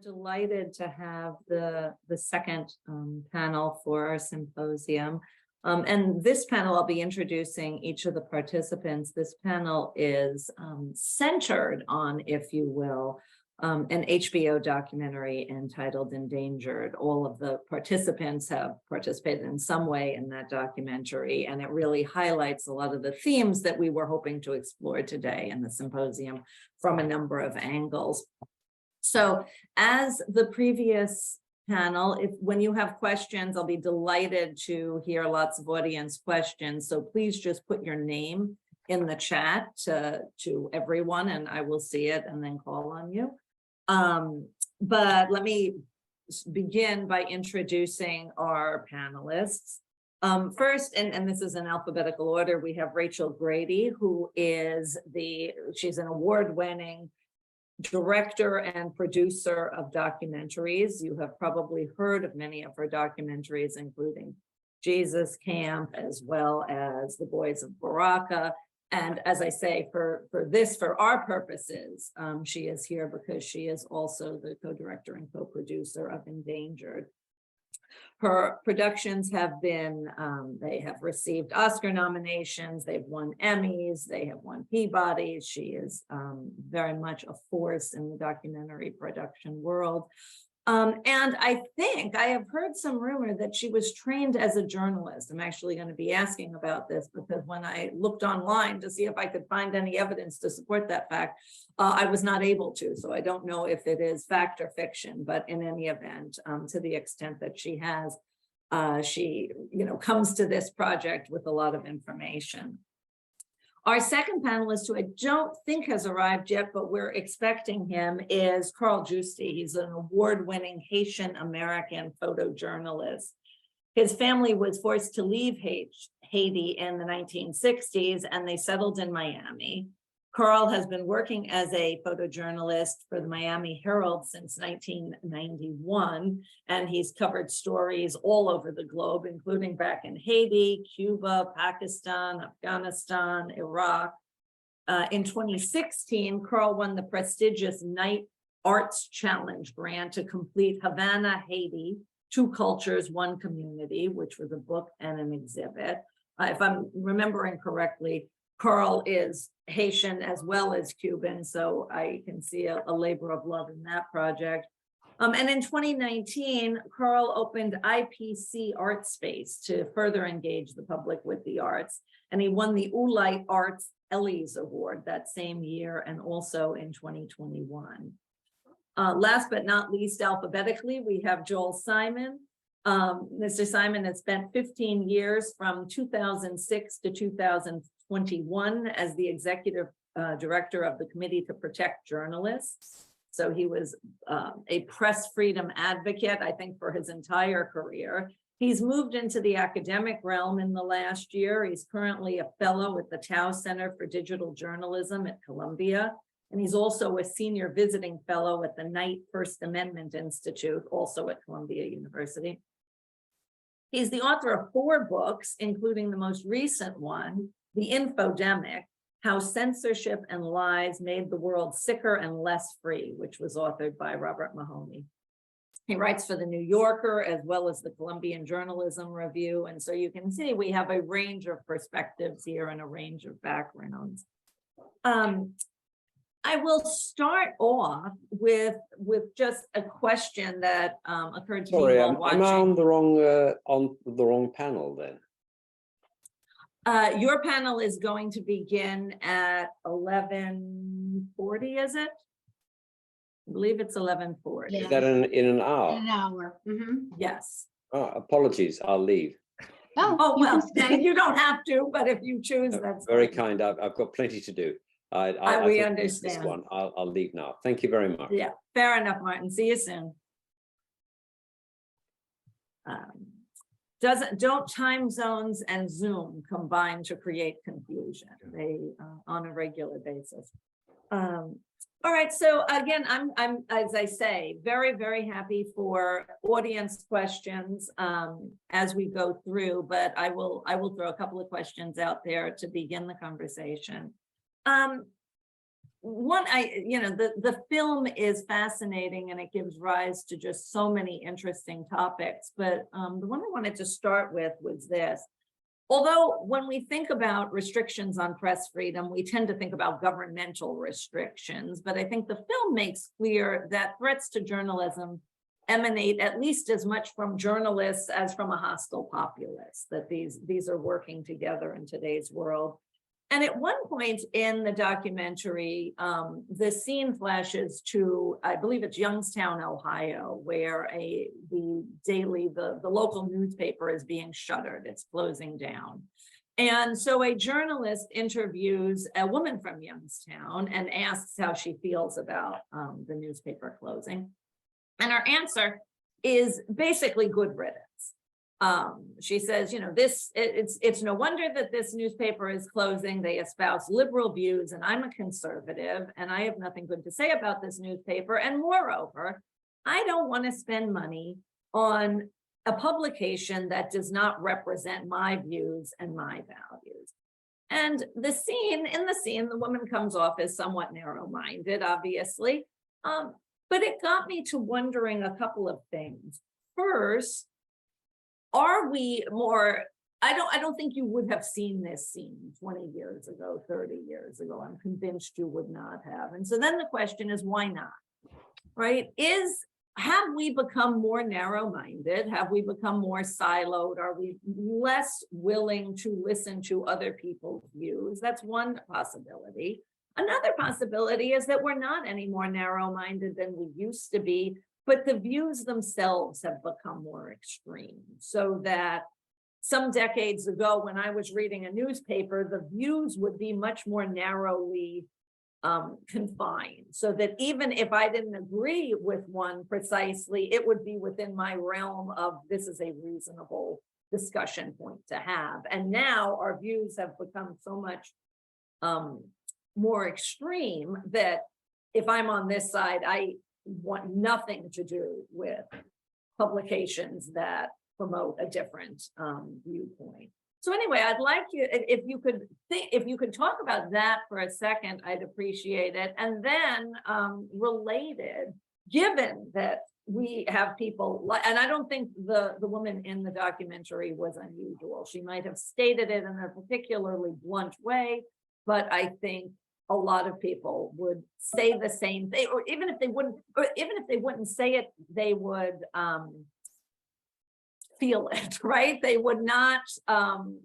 Delighted to have the second panel for our symposium. And this panel, I'll be introducing each of the participants. This panel is centered on, if you will, an HBO documentary entitled Endangered. All of the participants have participated in some way in that documentary, and it really highlights a lot of the themes that we were hoping to explore today in the symposium from a number of angles. So as the previous panel, when you have questions, I'll be delighted to hear lots of audience questions. So please just put your name in the chat to everyone, and I will see it and then call on you. But let me begin by introducing our panelists. First, and this is in alphabetical order, we have Rachel Grady, who is she's an award-winning director and producer of documentaries. You have probably heard of many of her documentaries, including Jesus Camp, as well as The Boys of Baraka. And as I say, for our purposes, she is here because she is also the co-director and co-producer of Endangered. Her productions have been, they have received Oscar nominations, they've won Emmys, they have won Peabody. She is very much a force in the documentary production world. And I think I have heard some rumor that she was trained as a journalist. I'm actually going to be asking about this because when I looked online to see if I could find any evidence to support that fact, I was not able to. So I don't know if it is fact or fiction, but in any event, to the extent that she has, she comes to this project with a lot of information. Our second panelist, who I don't think has arrived yet, but we're expecting him, is Carl Juste. He's an award-winning Haitian-American photojournalist. His family was forced to leave Haiti in the 1960s, and they settled in Miami. Carl has been working as a photojournalist for the Miami Herald since 1991, and he's covered stories all over the globe, including back in Haiti, Cuba, Pakistan, Afghanistan, Iraq. In 2016, Carl won the prestigious Night Arts Challenge grant to complete Havana, Haiti, Two Cultures, One Community, which was a book and an exhibit. If I'm remembering correctly, Carl is Haitian as well as Cuban, so I can see a labor of love in that project. And in 2019, Carl opened IPC Art Space to further engage the public with the arts, and he won the Oolite Arts Ellie's Award that same year and also in 2021. Last but not least, alphabetically, we have Joel Simon. Mr. Simon has spent 15 years from 2006 to 2021 as the executive director of the Committee to Protect Journalists. So he was a press freedom advocate, I think, for his entire career. He's moved into the academic realm in the last year. He's currently a fellow at the Tao Center for Digital Journalism at Columbia. And he's also a senior visiting fellow at the Knight First Amendment Institute, also at Columbia University. He's the author of 4 books, including the most recent one, The Infodemic: How Censorship and Lies Made the World Sicker and Less Free, which was authored by Robert Mahoney. He writes for The New Yorker as well as the Columbian Journalism Review. And so you can see we have a range of perspectives here and a range of backgrounds. I will start off with just a question that occurred to me while watching. Am I on the wrong panel then? Your panel is going to begin at 11:40, is it? I believe it's 11:40. Yeah. Is that in an hour? In an hour. Mm-hmm. Yes. Oh, apologies, I'll leave. Oh well, you don't have to, but if you choose, that's very fine. kind. I've got plenty to do. We understand. This one. I'll leave now. Thank you very much. Yeah, fair enough, Martin. See you soon. Don't time zones and Zoom combine to create confusion? They on a regular basis. All right, so again, I'm as I say, very, very happy for audience questions as we go through, but I will throw a couple of questions out there to begin the conversation. the film is fascinating and it gives rise to just so many interesting topics. But the one I wanted to start with was this. Although when we think about restrictions on press freedom, we tend to think about governmental restrictions, but I think the film makes clear that threats to journalism emanate at least as much from journalists as from a hostile populace, that these are working together in today's world. And at one point in the documentary, the scene flashes to, I believe it's Youngstown, Ohio, where the local newspaper is being shuttered. It's closing down. And so a journalist interviews a woman from Youngstown and asks how she feels about the newspaper closing. And her answer is basically good riddance. She says, it's no wonder that this newspaper is closing. They espouse liberal views, and I'm a conservative, and I have nothing good to say about this newspaper. And moreover, I don't want to spend money on a publication that does not represent my views and my values. And in the scene, the woman comes off as somewhat narrow-minded, obviously. But it got me to wondering a couple of things. First, are we more, I don't think you would have seen this scene 20 years ago, 30 years ago. I'm convinced you would not have. And so then the question is, why not? Right? Have we become more narrow-minded? Have we become more siloed? Are we less willing to listen to other people's views? That's one possibility. Another possibility is that we're not any more narrow-minded than we used to be, but the views themselves have become more extreme. So that some decades ago, when I was reading a newspaper, the views would be much more narrowly confined, so that even if I didn't agree with one precisely, it would be within my realm of this is a reasonable discussion point to have. And now our views have become so much more extreme that if I'm on this side, I want nothing to do with publications that promote a different viewpoint. So anyway, I'd like you, if you could talk about that for a second, I'd appreciate it. And then related, given that we have people, and I don't think the woman in the documentary was unusual. She might have stated it in a particularly blunt way, but I think a lot of people would say the same thing, or even if they wouldn't say it, they would feel it, right? They would not,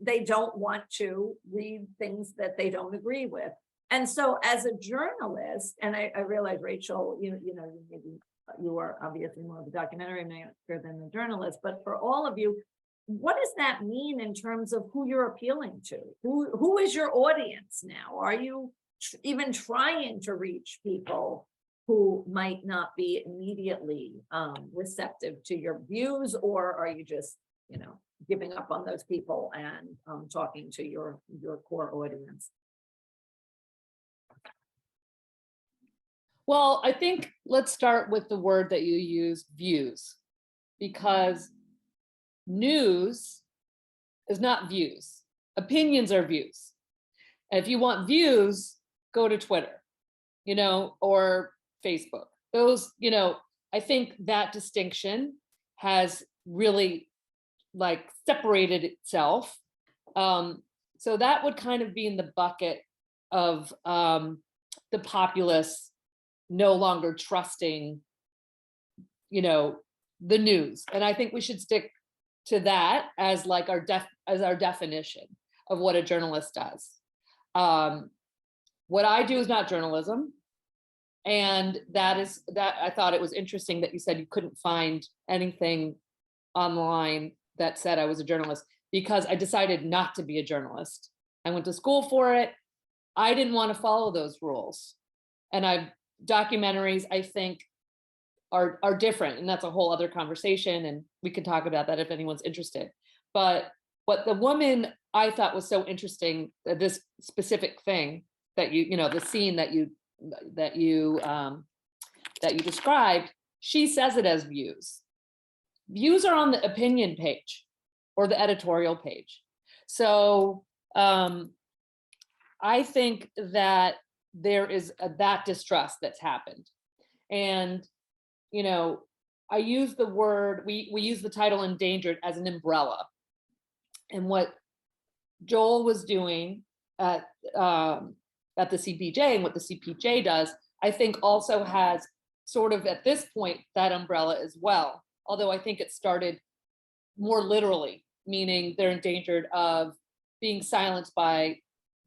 they don't want to read things that they don't agree with. And so as a journalist, and I realize, Rachel, you are obviously more of a documentary maker than a journalist, but for all of you, what does that mean in terms of who you're appealing to? Who is your audience now? Are you even trying to reach people who might not be immediately receptive to your views, or are you just, giving up on those people and talking to your core audience? Well, I think let's start with the word that you use, views, because news is not views. Opinions are views. And if you want views, go to Twitter, or Facebook. Those, I think that distinction has really separated itself. So that would kind of be in the bucket of the populace no longer trusting, the news. And I think we should stick to that as our definition of what a journalist does. What I do is not journalism. And that I thought it was interesting that you said you couldn't find anything online that said I was a journalist, because I decided not to be a journalist. I went to school for it. I didn't want to follow those rules. And documentaries, I think, are different. And that's a whole other conversation. And we can talk about that if anyone's interested. But what the woman I thought was so interesting, this specific thing that the scene that you described, she says it as views. Views are on the opinion page or the editorial page. So I think that there is that distrust that's happened. And, you know, I use the word, we use the title Endangered as an umbrella. And what Joel was doing at the CPJ and what the CPJ does, I think also has sort of at this point that umbrella as well. Although I think it started more literally, meaning they're endangered of being silenced by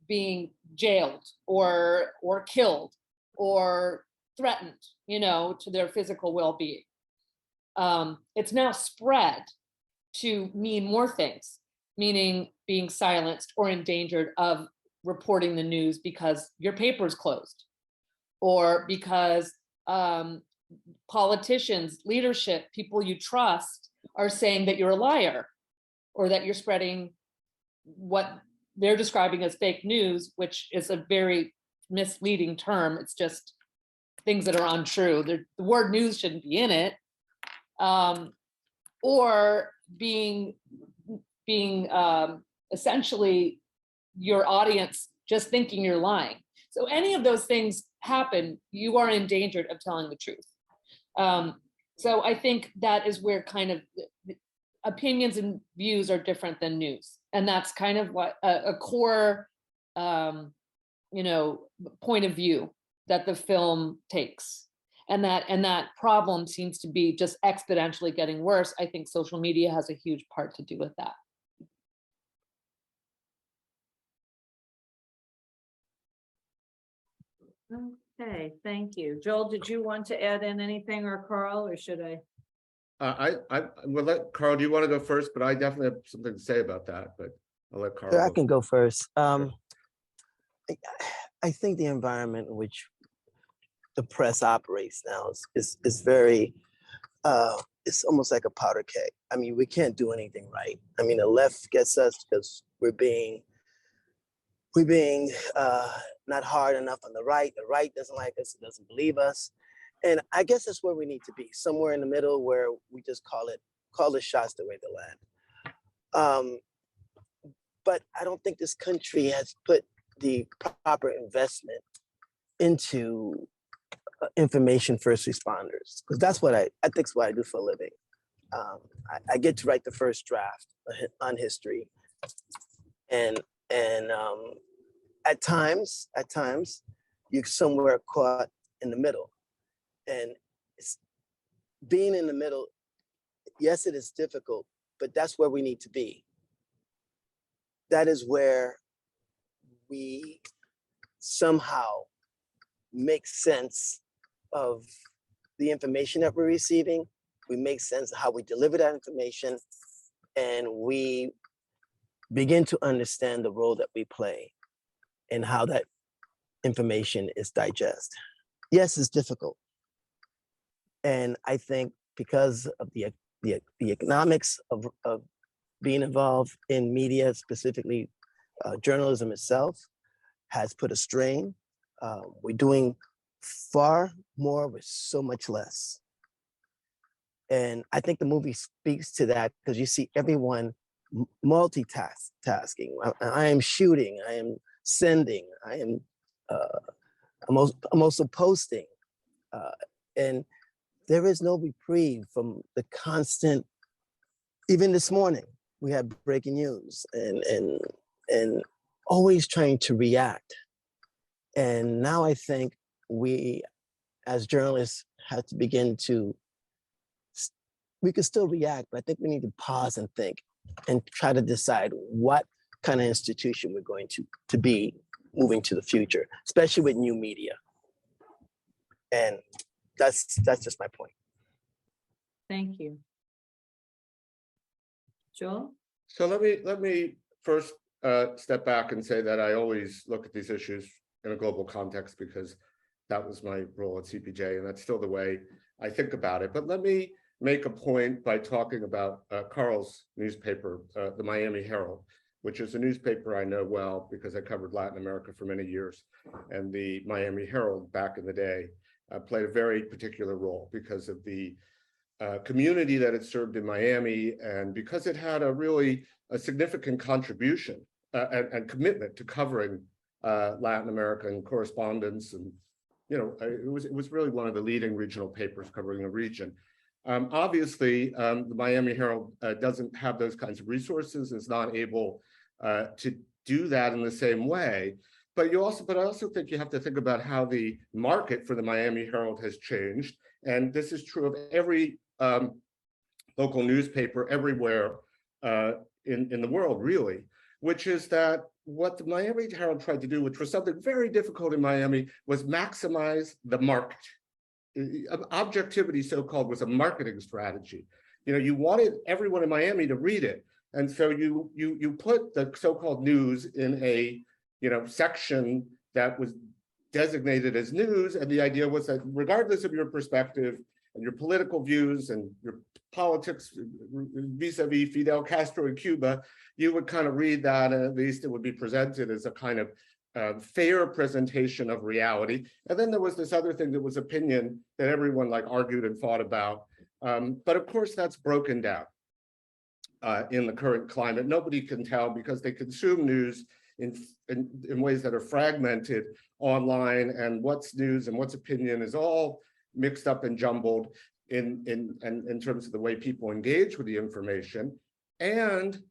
being jailed or killed or threatened, you know, to their physical well-being. It's now spread to mean more things, meaning being silenced or endangered of reporting the news because your paper is closed, or because politicians, leadership, people you trust are saying that you're a liar, or that you're spreading what they're describing as fake news, which is a very misleading term. It's just things that are untrue. The word news shouldn't be in it. Or being essentially your audience just thinking you're lying. So any of those things happen, you are endangered of telling the truth. So I think that is where kind of opinions and views are different than news. And that's kind of what a core, you know, point of view that the film takes. And that problem seems to be just exponentially getting worse. I think social media has a huge part to do with that. Okay, thank you. Joel, did you want to add in anything, or Carl, or should I? I will let Carl, do you want to go first? But I definitely have something to say about that, but I'll let Carl. Sure, I go. can go first. I think the environment in which the press operates now is very, it's almost like a powder keg. I mean, we can't do anything right. I mean, the left gets us because we're being not hard enough on the right. The right doesn't like us, doesn't believe us. And I guess that's where we need to be, somewhere in the middle where we just call the shots the way they land. But I don't think this country has put the proper investment into information first responders, because that's what I think is what I do for a living. I get to write the first draft on history, and at times you're somewhere caught in the middle, and being in the middle, yes, it is difficult, but that's where we need to be. That is where we somehow make sense of the information that we're receiving. We make sense of how we deliver that information, and we begin to understand the role that we play and how that information is digested. Yes, it's difficult. And I think because of the economics of being involved in media, specifically journalism itself, has put a strain. We're doing far more with so much less. And I think the movie speaks to that, because you see everyone multitasking. I am shooting, I am sending, I'm also posting. And there is no reprieve from the constant, even this morning, we had breaking news and always trying to react. And now I think we, as journalists, have to begin to, we can still react, but I think we need to pause and think and try to decide what kind of institution we're going to be moving to the future, especially with new media. And that's just my point. Thank you. Joel? So let me first step back and say that I always look at these issues in a global context, because that was my role at CPJ, and that's still the way I think about it. But let me make a point by talking about Carl's newspaper, the Miami Herald, which is a newspaper I know well because I covered Latin America for many years. And the Miami Herald back in the day played a very particular role because of the community that it served in Miami, and because it had a significant contribution and commitment to covering Latin American correspondence, and it was really one of the leading regional papers covering the region. Obviously, the Miami Herald doesn't have those kinds of resources, is not able to do that in the same way. But I also think you have to think about how the market for the Miami Herald has changed, and this is true of every local newspaper everywhere in the world, really, which is that what the Miami Herald tried to do, which was something very difficult in Miami, was maximize the market. Objectivity, so-called, was a marketing strategy. You wanted everyone in Miami to read it, and so you put the so-called news in a section that was designated as news, and the idea was that regardless of your perspective and your political views and your politics vis-a-vis Fidel Castro in Cuba, you would kind of read that, and at least it would be presented as a kind of fair presentation of reality. And then there was this other thing that was opinion that everyone argued and fought about. But of course, that's broken down in the current climate. Nobody can tell because they consume news in ways that are fragmented online, and what's news and what's opinion is all mixed up and jumbled in terms of the way people engage with the information. And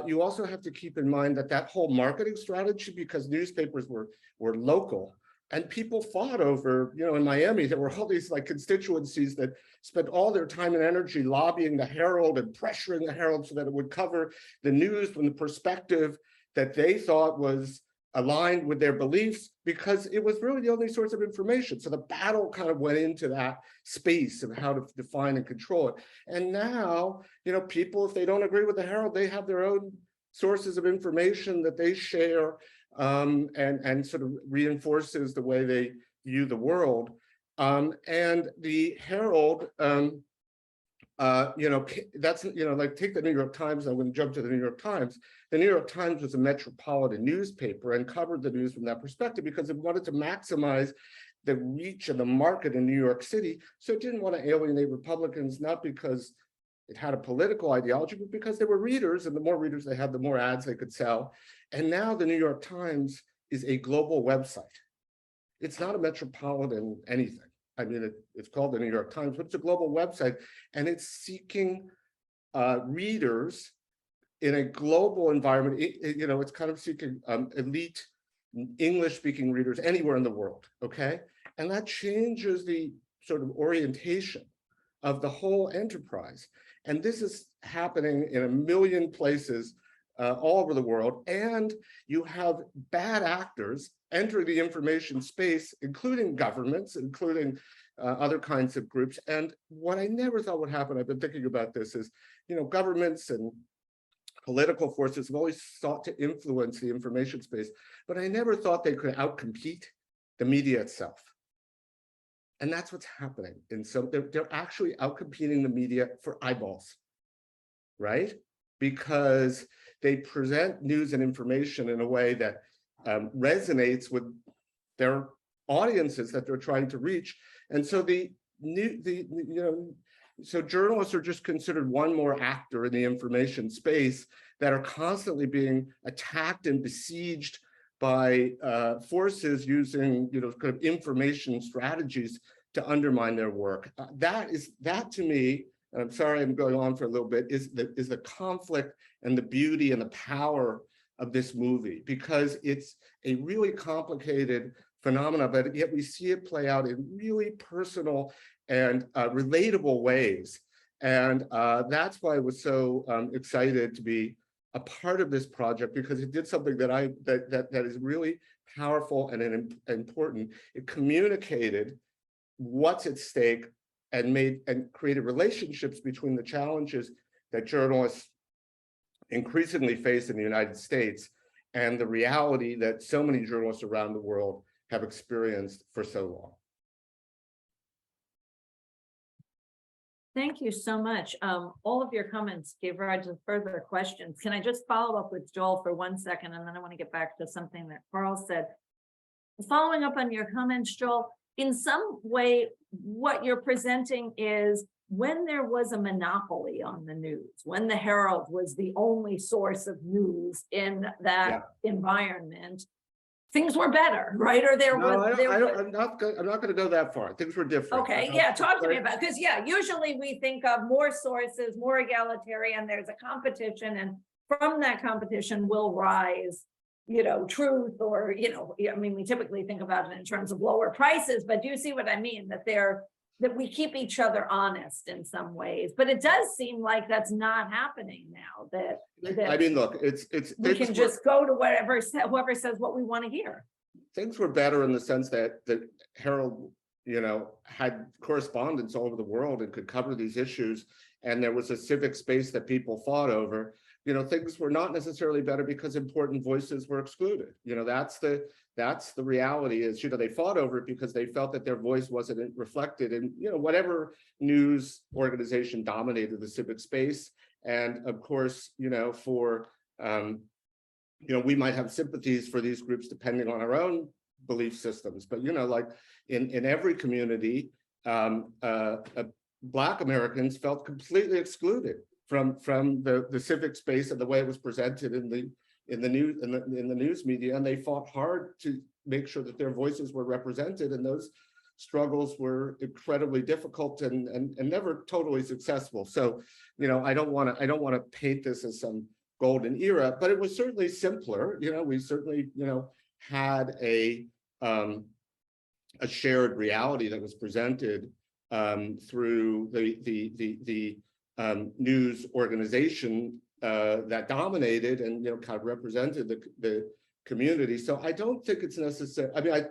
you also have to keep in mind that whole marketing strategy, because newspapers were local, and people fought over, in Miami, there were all these constituencies that spent all their time and energy lobbying the Herald and pressuring the Herald so that it would cover the news from the perspective that they thought was aligned with their beliefs, because it was really the only source of information. So the battle kind of went into that space of how to define and control it. And now, people, if they don't agree with the Herald, they have their own sources of information that they share, and sort of reinforces the way they view the world. And the Herald, that's, take the New York Times. I'm going to jump to the New York Times. The New York Times was a metropolitan newspaper and covered the news from that perspective because it wanted to maximize the reach of the market in New York City. So it didn't want to alienate Republicans, not because it had a political ideology, but because they were readers, and the more readers they had, the more ads they could sell. And now the New York Times is a global website. It's not a metropolitan anything. I mean, it's called the New York Times, but it's a global website, and it's seeking readers in a global environment. It's kind of seeking elite English-speaking readers anywhere in the world, okay? And that changes the sort of orientation of the whole enterprise. And this is happening in a million places all over the world. And you have bad actors entering the information space, including governments, including other kinds of groups. And what I never thought would happen, I've been thinking about this, is, governments and political forces have always sought to influence the information space, but I never thought they could outcompete the media itself. And that's what's happening. And so they're actually outcompeting the media for eyeballs, right? Because they present news and information in a way that resonates with their audiences that they're trying to reach. And so so journalists are just considered one more actor in the information space that are constantly being attacked and besieged by forces using, kind of information strategies to undermine their work. That to me, and I'm sorry I'm going on for a little bit, is the conflict and the beauty and the power of this movie, because it's a really complicated phenomena, but yet we see it play out in really personal and relatable ways. And that's why I was so excited to be a part of this project, because it did something that is really powerful and important. It communicated what's at stake and created relationships between the challenges that journalists increasingly face in the United States and the reality that so many journalists around the world have experienced for so long. Thank you so much. All of your comments gave rise to further questions. Can I just follow up with Joel for 1 second, and then I want to get back to something that Carl said. Following up on your comments, Joel, in some way, what you're presenting is when there was a monopoly on the news, when the Herald was the only source of news in that environment, things were better, right? Or there No, was, I'm not going to go that far. Things were different. okay, yeah, talk to me about, because yeah, usually we think of more sources, more egalitarian, there's a competition, and from that competition will rise, truth, or, I mean, we typically think about it in terms of lower prices, but do you see what I mean? That we keep each other honest in some ways, but it does seem like that's not happening now, I mean, look, we can just go to whoever says what we want to hear. Things were better in the sense that Herald, had correspondence all over the world and could cover these issues. And there was a civic space that people fought over. Things were not necessarily better because important voices were excluded. That's the reality is, they fought over it because they felt that their voice wasn't reflected in, whatever news organization dominated the civic space. And of course, for, we might have sympathies for these groups depending on our own belief systems, but, like in every community, Black Americans felt completely excluded from the civic space and the way it was presented in the news media, and they fought hard to make sure that their voices were represented, and those struggles were incredibly difficult and never totally successful. So, I don't want to paint this as some golden era, but it was certainly simpler. We certainly had a shared reality that was presented through the news organization that dominated and kind of represented the community. So I don't think it's necessary. I mean,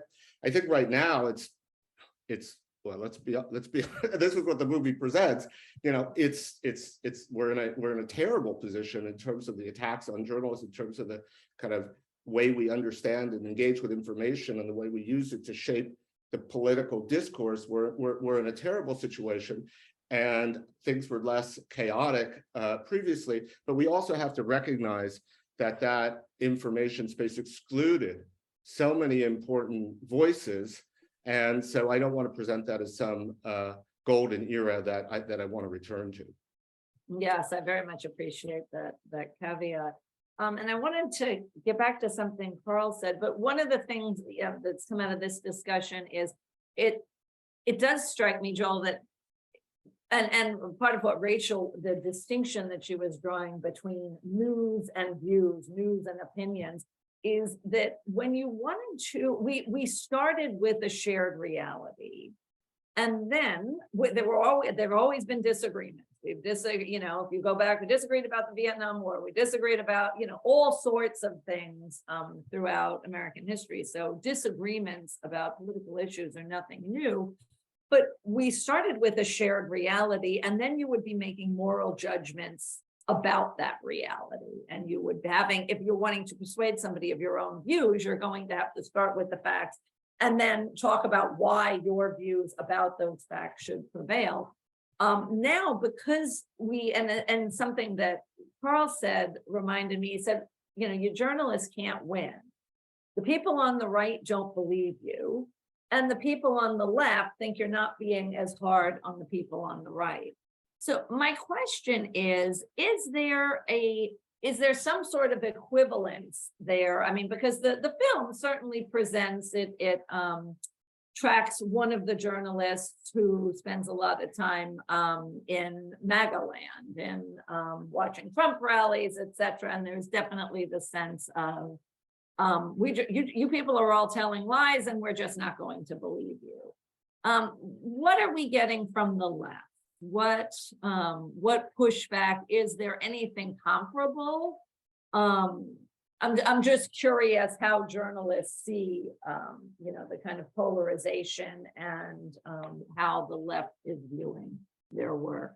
I think right now it's well, let's be this is what the movie presents. We're in a terrible position in terms of the attacks on journalists, in terms of the kind of way we understand and engage with information and the way we use it to shape the political discourse. We're in a terrible situation. And things were less chaotic previously, but we also have to recognize that information space excluded so many important voices, and so I don't want to present that as some golden era that I want to return to. Yes, I very much appreciate that caveat. And I wanted to get back to something Carl said, but one of the things that's come out of this discussion is it does strike me, Joel, that and part of what Rachel, the distinction that she was drawing between news and views, news and opinions, is that when you wanted to, we started with a shared reality, and then there have always been disagreements. We've disagreed, if you go back, we disagreed about the Vietnam War, we disagreed about, all sorts of things throughout American history. So disagreements about political issues are nothing new. But we started with a shared reality, and then you would be making moral judgments about that reality. And you would be if you're wanting to persuade somebody of your own views, you're going to have to start with the facts and then talk about why your views about those facts should prevail. Now, because and something that Carl said reminded me, he said, you journalists can't win. The people on the right don't believe you. And the people on the left think you're not being as hard on the people on the right. So my question is there some sort of equivalence there? I mean, because the film certainly presents it tracks one of the journalists who spends a lot of time in MAGA land and watching Trump rallies, et cetera. And there's definitely the sense of, you people are all telling lies and we're just not going to believe you. What are we getting from the left? What pushback? Is there anything comparable? I'm just curious how journalists see the kind of polarization and how the left is viewing their work.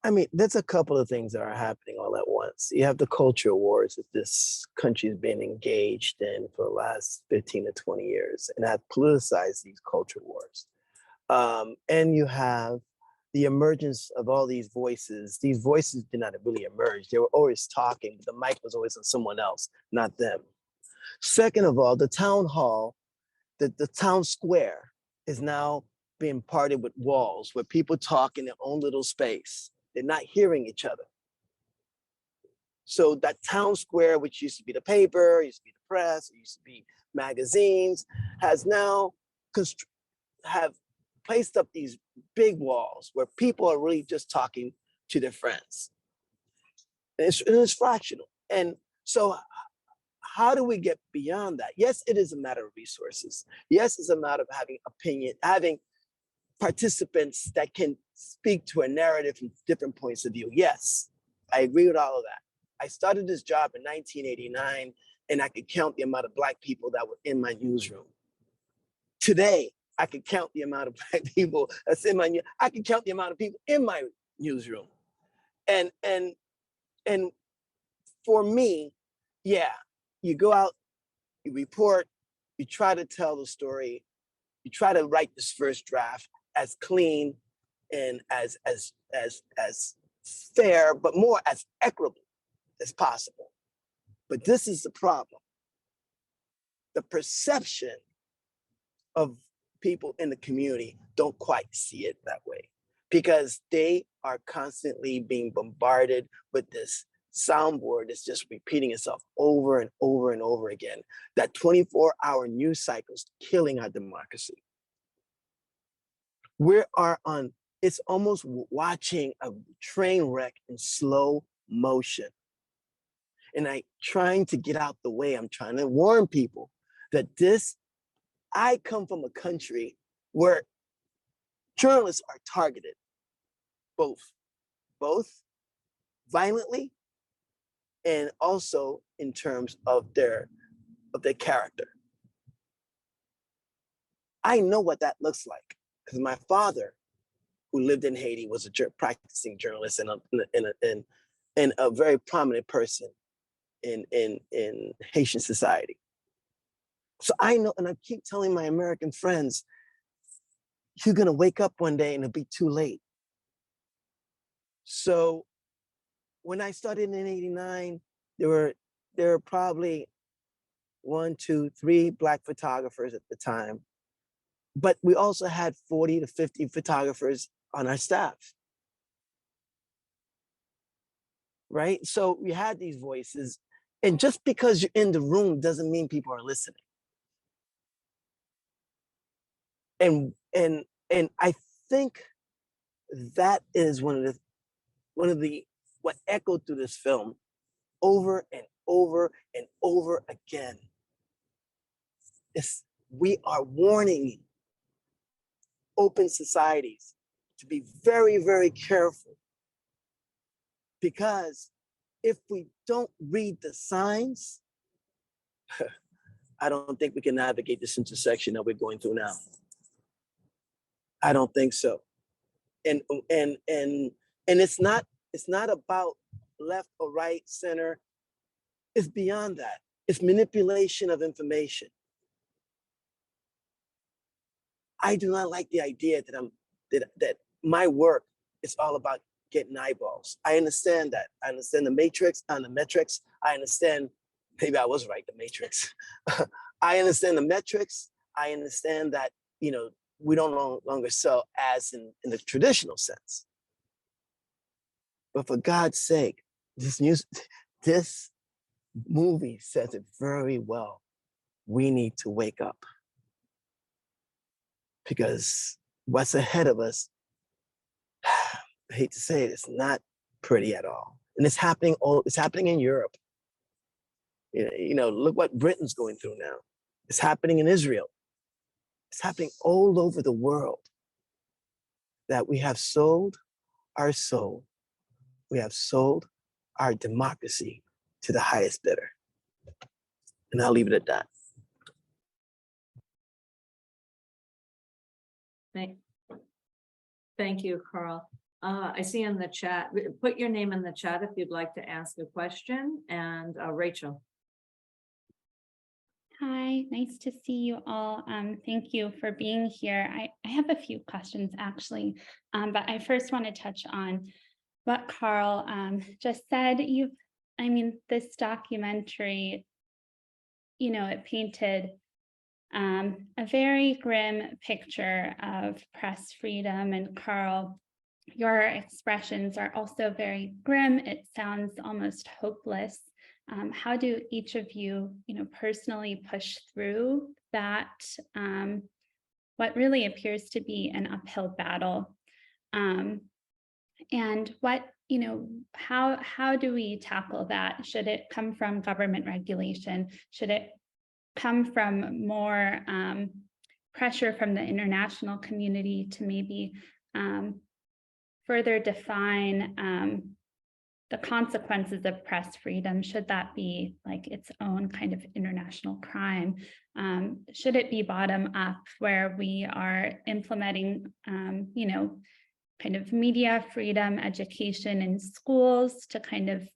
I mean, there's a couple of things that are happening all at once. You have the culture wars that this country has been engaged in for the last 15 to 20 years and have politicized these culture wars. And you have the emergence of all these voices. These voices did not really emerge. They were always talking, but the mic was always on someone else, not them. Second of all, the town hall, the town square is now being parted with walls where people talk in their own little space. They're not hearing each other. So that town square, which used to be the paper, used to be the press, it used to be magazines, has now have placed up these big walls where people are really just talking to their friends. And it's fractional. And so how do we get beyond that? Yes, it is a matter of resources. Yes, it's a matter of having opinion, having participants that can speak to a narrative from different points of view. Yes, I agree with all of that. I started this job in 1989, and I could count the amount of Black people that were in my newsroom. Today, I could count the amount of Black people that's in my I can count the amount of people in my newsroom. And for me, yeah, you go out, you report, you try to tell the story, you try to write this first draft as clean and as fair, but more as equitable as possible. But this is the problem. The perception of people in the community don't quite see it that way, because they are constantly being bombarded with this soundboard that's just repeating itself over and over and over again. That 24-hour news cycle is killing our democracy. We are on, it's almost watching a train wreck in slow motion. And I'm trying to get out the way. I'm trying to warn people that I come from a country where journalists are targeted, both violently and also in terms of their character. I know what that looks like because my father, who lived in Haiti, was a practicing journalist and a very prominent person in Haitian society. So I know, and I keep telling my American friends, you're gonna wake up one day and it'll be too late. So when I started in '89, there were probably 1, 2, 3 Black photographers at the time, but we also had 40 to 50 photographers on our staff. Right? So we had these voices, and just because you're in the room doesn't mean people are listening. And I think that is one of the what echoed through this film over and over and over again. We are warning open societies to be very, very careful, because if we don't read the signs, I don't think we can navigate this intersection that we're going through now. I don't think so. And it's not about left or right, center. It's beyond that. It's manipulation of information. I do not like the idea that my work is all about getting eyeballs. I understand that. I understand the matrix and the metrics. I understand, maybe I was right, the matrix. I understand the metrics. I understand that, we don't no longer sell ads in the traditional sense. But for God's sake, this movie says it very well. We need to wake up, because what's ahead of us, I hate to say it, it's not pretty at all. And it's happening in Europe. Look what Britain's going through now. It's happening in Israel. It's happening all over the world, that we have sold our soul. We have sold our democracy to the highest bidder. And I'll leave it at that. Thank you, Carl. I see in the chat, put your name in the chat if you'd like to ask a question. And Rachel. Hi, nice to see you all. Thank you for being here. I have a few questions actually, but I first want to touch on what Carl just said. This documentary, it painted a very grim picture of press freedom. And Carl, your expressions are also very grim. It sounds almost hopeless. How do each of you, personally push through that, what really appears to be an uphill battle? And what, how do we tackle that? Should it come from government regulation? Should it come from more pressure from the international community to maybe further define the consequences of press freedom? Should that be like its own kind of international crime? Should it be bottom up, where we are implementing, kind of media freedom education in schools to kind of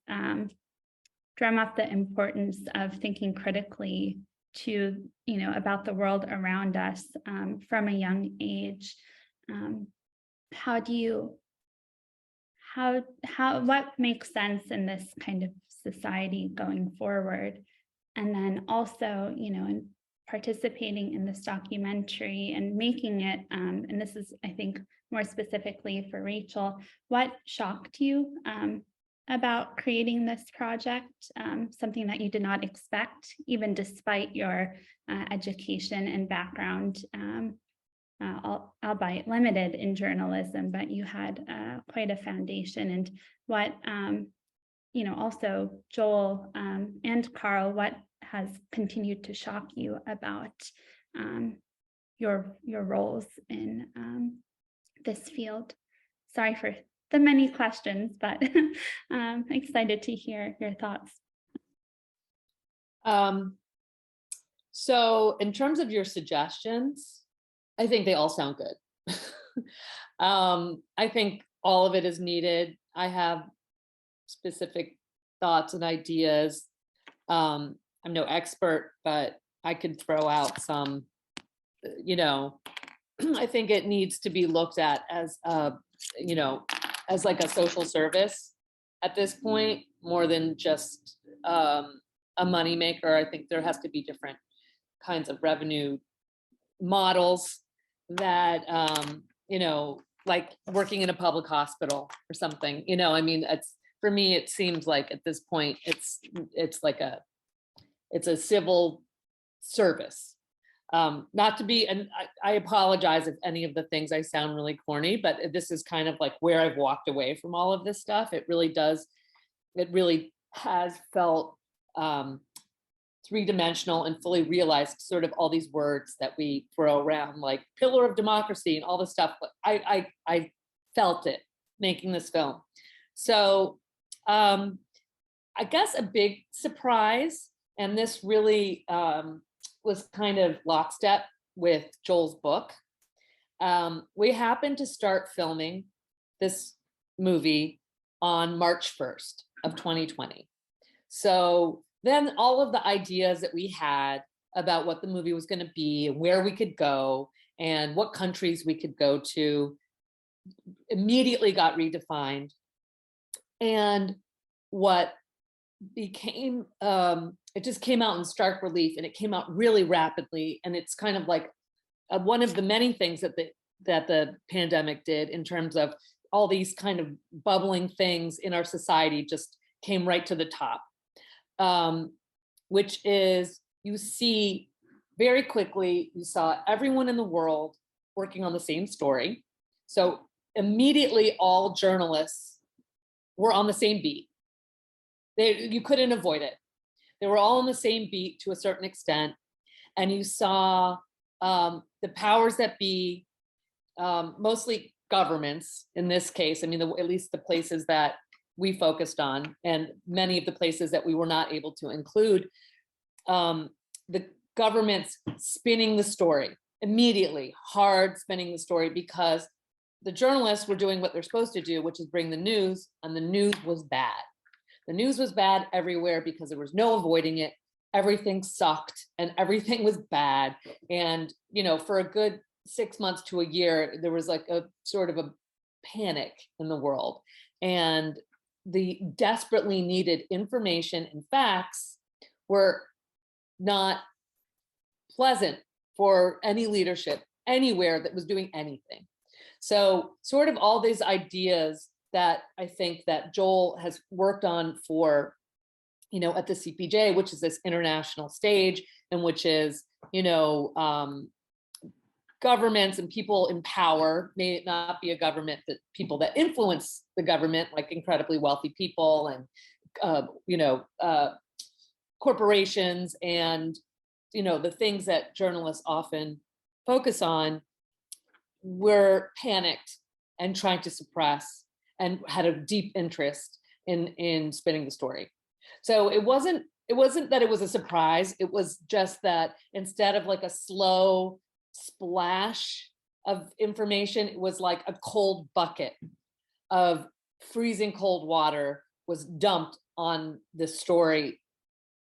drum up the importance of thinking critically to, about the world around us from a young age? What makes sense in this kind of society going forward? And then also, in participating in this documentary and making it, and this is, I think, more specifically for Rachel, what shocked you about creating this project? Something that you did not expect, even despite your education and background, albeit limited in journalism, but you had quite a foundation. And what, also Joel and Carl, what has continued to shock you about your roles in this field? Sorry for the many questions, but I'm excited to hear your thoughts. So in terms of your suggestions, I think they all sound good. I think all of it is needed. I have specific thoughts and ideas. I'm no expert, but I could throw out some, I think it needs to be looked at as, as like a social service at this point, more than just a moneymaker. I think there has to be different kinds of revenue models that, like working in a public hospital or something, it's, for me, it seems like at this point, it's a civil service. Not to be, and I apologize if any of the things I sound really corny, but this is kind of like where I've walked away from all of this stuff. It really has felt three-dimensional and fully realized sort of all these words that we throw around, like pillar of democracy and all this stuff. But I felt it making this film. So I guess a big surprise, and this really was kind of lockstep with Joel's book. We happened to start filming this movie on March 1st of 2020. So then all of the ideas that we had about what the movie was going to be and where we could go and what countries we could go to immediately got redefined. And what became, it just came out in stark relief, and it came out really rapidly. And it's kind of like one of the many things that the pandemic did in terms of all these kind of bubbling things in our society just came right to the top, which is, you see very quickly, you saw everyone in the world working on the same story. So immediately all journalists were on the same beat. You couldn't avoid it. They were all on the same beat to a certain extent. And you saw the powers that be, mostly governments in this case, at least the places that we focused on, and many of the places that we were not able to include, the governments spinning the story immediately, hard spinning the story, because the journalists were doing what they're supposed to do, which is bring the news, and the news was bad. The news was bad everywhere because there was no avoiding it. Everything sucked and everything was bad. And, for a good 6 months to a year, there was like a sort of a panic in the world. And the desperately needed information and facts were not pleasant for any leadership anywhere that was doing anything. So sort of all these ideas that I think that Joel has worked on for, at the CPJ, which is this international stage, and which is, governments and people in power, may it not be a government, that people that influence the government, like incredibly wealthy people and, corporations and, the things that journalists often focus on, were panicked and trying to suppress and had a deep interest in spinning the story. So it wasn't that it was a surprise. It was just that instead of like a slow splash of information, it was like a cold bucket of freezing cold water was dumped on the story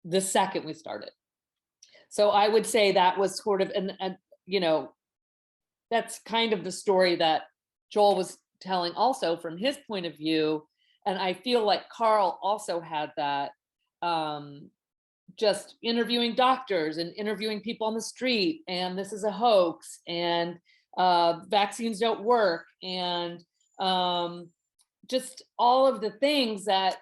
the second we started. So I would say that was sort of that's kind of the story that Joel was telling also from his point of view. And I feel like Carl also had that, just interviewing doctors and interviewing people on the street, and this is a hoax, and vaccines don't work, and just all of the things that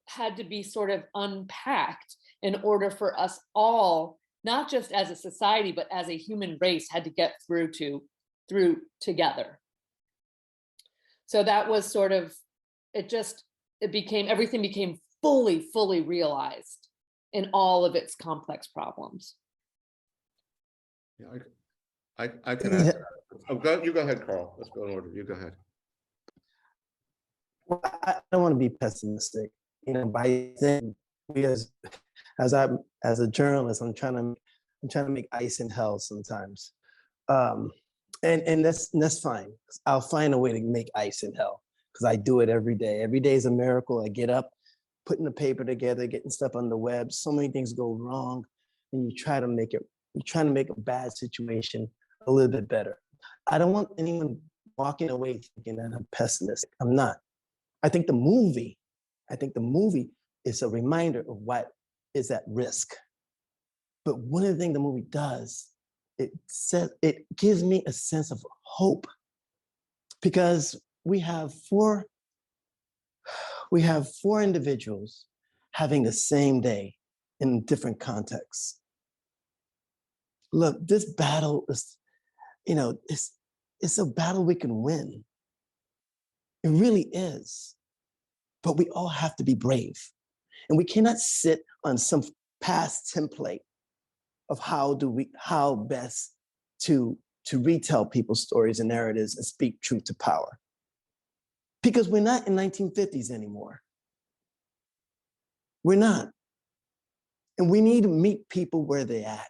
had to be sort of unpacked in order for us all, not just as a society, but as a human race, had to get through together. So that was sort of, everything became fully realized in all of its complex problems. Yeah, I can add to that. You go ahead, Carl. Let's go in order. You go ahead. Well, I don't want to be pessimistic, by saying, because as a journalist, I'm trying to make ice in hell sometimes. And that's fine. I'll find a way to make ice in hell, because I do it every day. Every day is a miracle. I get up, putting the paper together, getting stuff on the web. So many things go wrong, and you try to make a bad situation a little bit better. I don't want anyone walking away thinking that I'm pessimistic. I'm not. I think the movie is a reminder of what is at risk. But one of the things the movie does, it gives me a sense of hope, because we have four individuals having the same day in different contexts. Look, this battle is, it's a battle we can win. It really is. But we all have to be brave. And we cannot sit on some past template of how best to retell people's stories and narratives and speak truth to power. Because we're not in 1950s anymore. We're not. And we need to meet people where they're at.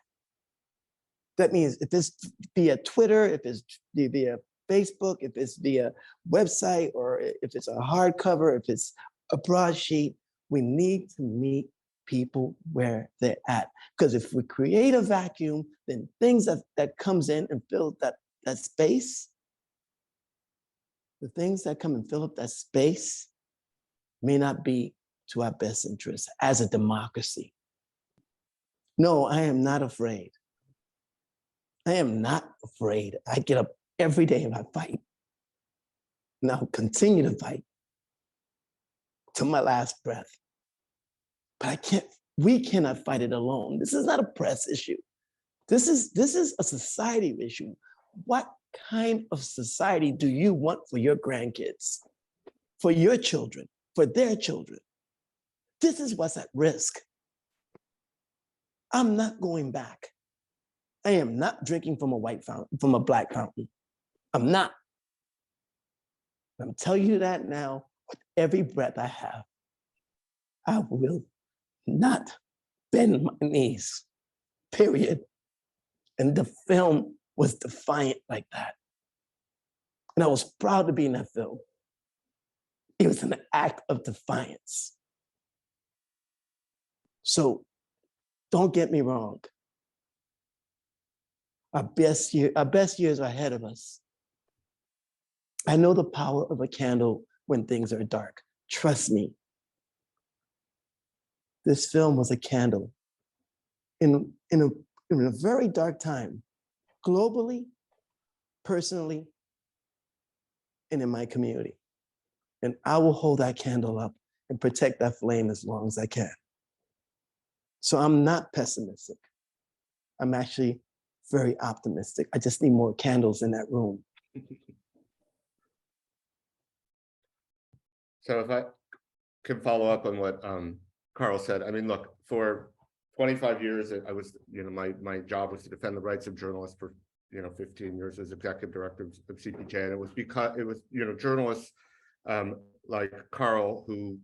That means if it's via Twitter, if it's via Facebook, if it's via website, or if it's a hardcover, if it's a broadsheet, we need to meet people where they're at. Because if we create a vacuum, then things that comes in and fill that space, the things that come and fill up that space may not be to our best interest as a democracy. No, I am not afraid. I am not afraid. I get up every day and I fight. And I'll continue to fight to my last breath. But we cannot fight it alone. This is not a press issue. This is a society issue. What kind of society do you want for your grandkids, for your children, for their children? This is what's at risk. I'm not going back. I am not drinking from a black fountain. I'm not. I'm telling you that now with every breath I have. I will not bend my knees, period. And the film was defiant like that. And I was proud to be in that film. It was an act of defiance. So don't get me wrong. Our best years are ahead of us. I know the power of a candle when things are dark. Trust me. This film was a candle in a very dark time, globally, personally, and in my community. And I will hold that candle up and protect that flame as long as I can. So I'm not pessimistic. I'm actually very optimistic. I just need more candles in that room. So if I can follow up on what Carl said, I mean, look, for 25 years, I was, my job was to defend the rights of journalists for, 15 years as executive director of CPJ. And it was because it was, journalists like Carl who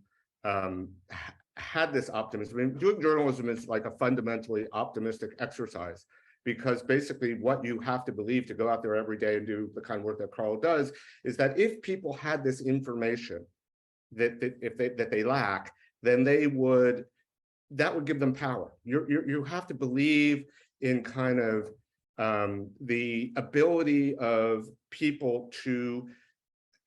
had this optimism. I mean, doing journalism is like a fundamentally optimistic exercise, because basically what you have to believe to go out there every day and do the kind of work that Carl does is that if people had this information that they lack, then that would give them power. You have to believe in kind of the ability of people to,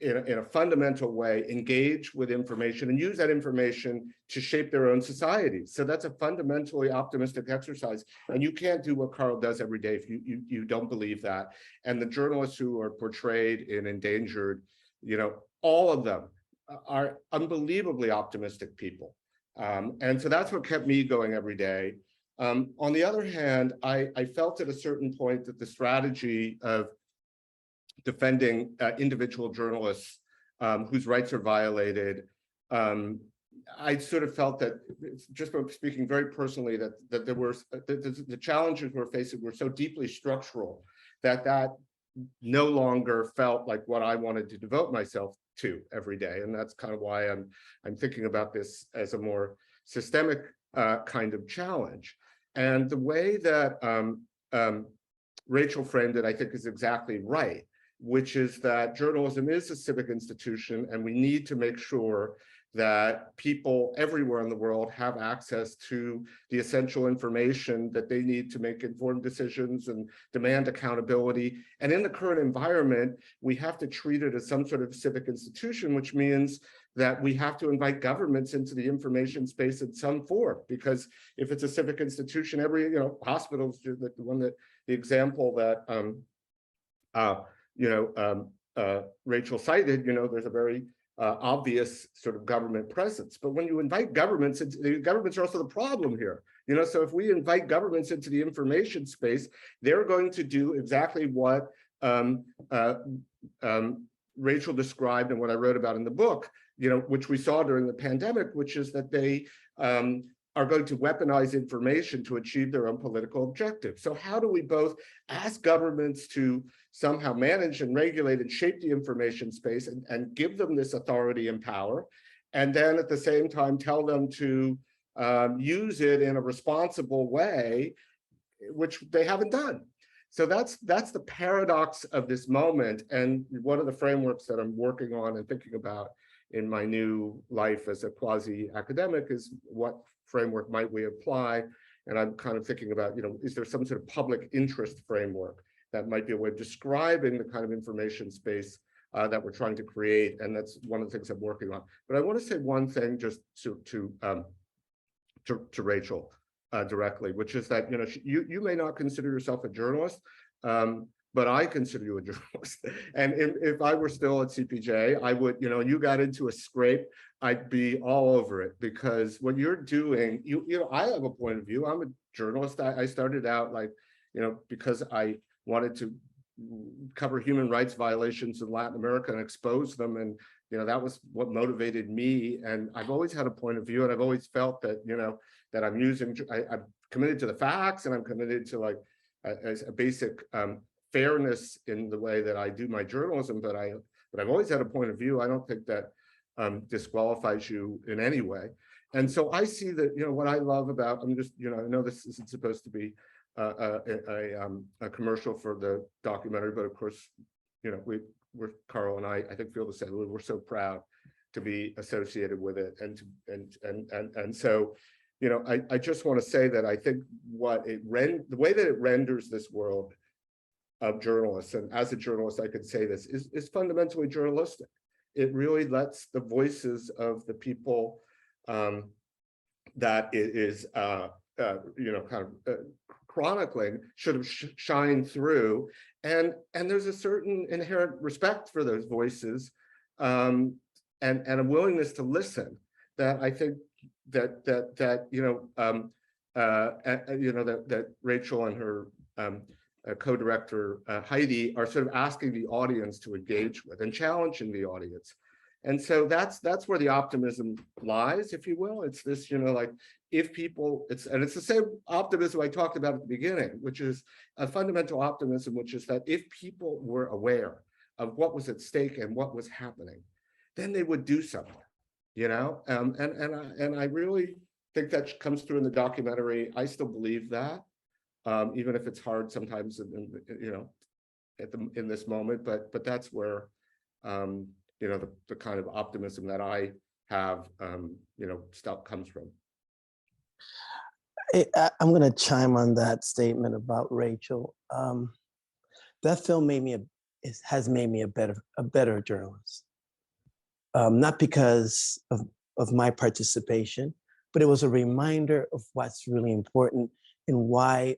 in a fundamental way, engage with information and use that information to shape their own societies. So that's a fundamentally optimistic exercise. And you can't do what Carl does every day if you don't believe that. And the journalists who are portrayed in Endangered, all of them are unbelievably optimistic people. And so that's what kept me going every day. On the other hand, I felt at a certain point that the strategy of defending individual journalists whose rights are violated, I sort of felt that, just from speaking very personally, that there were the challenges we're facing were so deeply structural that no longer felt like what I wanted to devote myself to every day. And that's kind of why I'm thinking about this as a more systemic kind of challenge. And the way that Rachel framed it, I think, is exactly right, which is that journalism is a civic institution, and we need to make sure that people everywhere in the world have access to the essential information that they need to make informed decisions and demand accountability. And in the current environment, we have to treat it as some sort of civic institution, which means that we have to invite governments into the information space in some form, because if it's a civic institution, every, hospitals, the example that Rachel cited, there's a very obvious sort of government presence. But when you invite governments, the governments are also the problem here. So if we invite governments into the information space, they're going to do exactly what Rachel described and what I wrote about in the book, which we saw during the pandemic, which is that they are going to weaponize information to achieve their own political objectives. So how do we both ask governments to somehow manage and regulate and shape the information space and give them this authority and power, and then at the same time tell them to use it in a responsible way, which they haven't done? So that's the paradox of this moment. And one of the frameworks that I'm working on and thinking about in my new life as a quasi-academic is what framework might we apply? And I'm kind of thinking about, is there some sort of public interest framework that might be a way of describing the kind of information space that we're trying to create? And that's one of the things I'm working on. But I want to say one thing just to Rachel directly, which is that, you may not consider yourself a journalist, but I consider you a journalist. And if I were still at CPJ, I would, you got into a scrape, I'd be all over it, because what you're doing, I have a point of view. I'm a journalist. I started out because I wanted to cover human rights violations in Latin America and expose them. And, that was what motivated me. And I've always had a point of view, and I've always felt that, that I'm committed to the facts, and I'm committed to as a basic fairness in the way that I do my journalism, but I've always had a point of view. I don't think that disqualifies you in any way. And so I see that, what I love about, I'm just, I know this isn't supposed to be a commercial for the documentary, but of course, we're Carl and I think feel the same. We're so proud to be associated with it. And so, I just want to say that I think the way that it renders this world of journalists, and as a journalist, I could say this, is fundamentally journalistic. It really lets the voices of the people that it is, chronicling should have shined through. And there's a certain inherent respect for those voices, and a willingness to listen that I think that Rachel and her co-director Heidi are sort of asking the audience to engage with and challenging the audience. And so that's where the optimism lies, if you will. It's this, like, if people, it's the same optimism I talked about at the beginning, which is a fundamental optimism, which is that if people were aware of what was at stake and what was happening, then they would do something, and I really think that comes through in the documentary. I still believe that, even if it's hard sometimes, in this moment, but that's where, the kind of optimism that I have, stuff comes from. I'm going to chime on that statement about Rachel. That film has made me a better journalist. Not because of my participation, but it was a reminder of what's really important and why.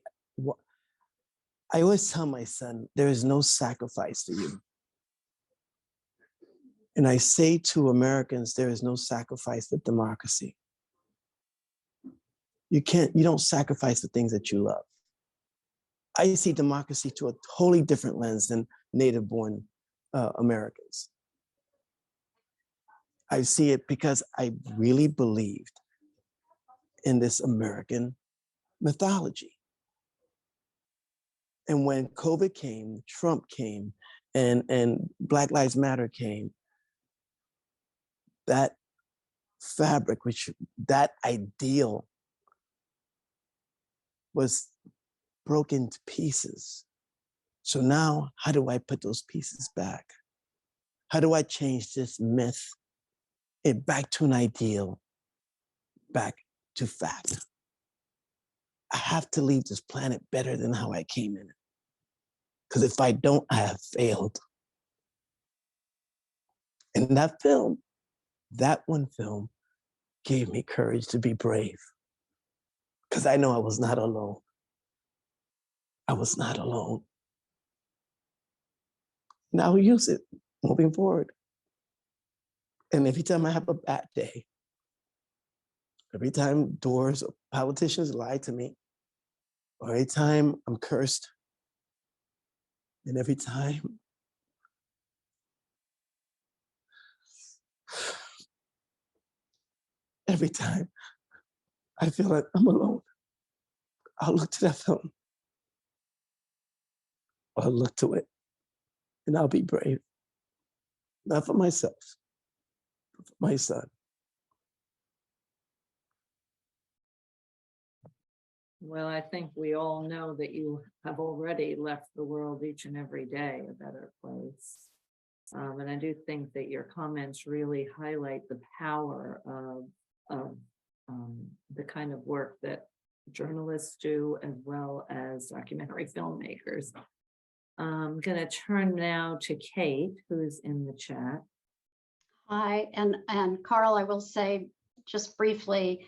I always tell my son, there is no sacrifice for you. And I say to Americans, there is no sacrifice for democracy. You don't sacrifice the things that you love. I see democracy to a totally different lens than native-born Americans. I see it because I really believed in this American mythology. And when COVID came, Trump came, and Black Lives Matter came, that fabric, that ideal was broken to pieces. So now, how do I put those pieces back? How do I change this myth back to an ideal, back to fact? I have to leave this planet better than how I came in it. Because if I don't, I have failed. And that one film gave me courage to be brave. Because I know I was not alone. I was not alone. And I will use it moving forward. And every time I have a bad day, every time doors or politicians lie to me, or every time I'm cursed, and every time I feel like I'm alone, I'll look to that film. I'll look to it, and I'll be brave. Not for myself, but for my son. Well, I think we all know that you have already left the world each and every day a better place. And I do think that your comments really highlight the power of the kind of work that journalists do, as well as documentary filmmakers. I'm going to turn now to Kate, who's in the chat. Hi, and Carl, I will say just briefly,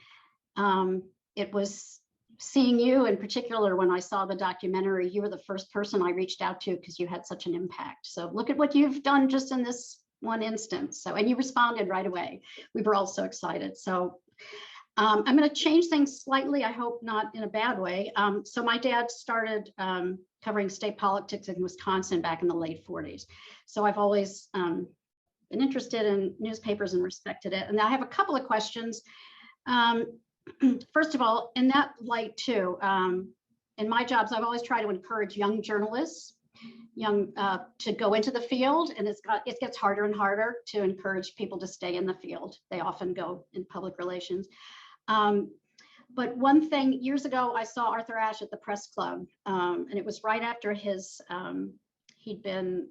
it was seeing you in particular when I saw the documentary. You were the first person I reached out to because you had such an impact. So look at what you've done just in this one instance. So, and you responded right away. We were all so excited. So I'm going to change things slightly. I hope not in a bad way. So my dad started covering state politics in Wisconsin back in the late 40s. So I've always been interested in newspapers and respected it. And I have a couple of questions. First of all, in that light too, in my jobs, I've always tried to encourage young journalists, to go into the field, and it gets harder and harder to encourage people to stay in the field. They often go in public relations. But one thing, years ago, I saw Arthur Ashe at the press club, and it was right after he'd been,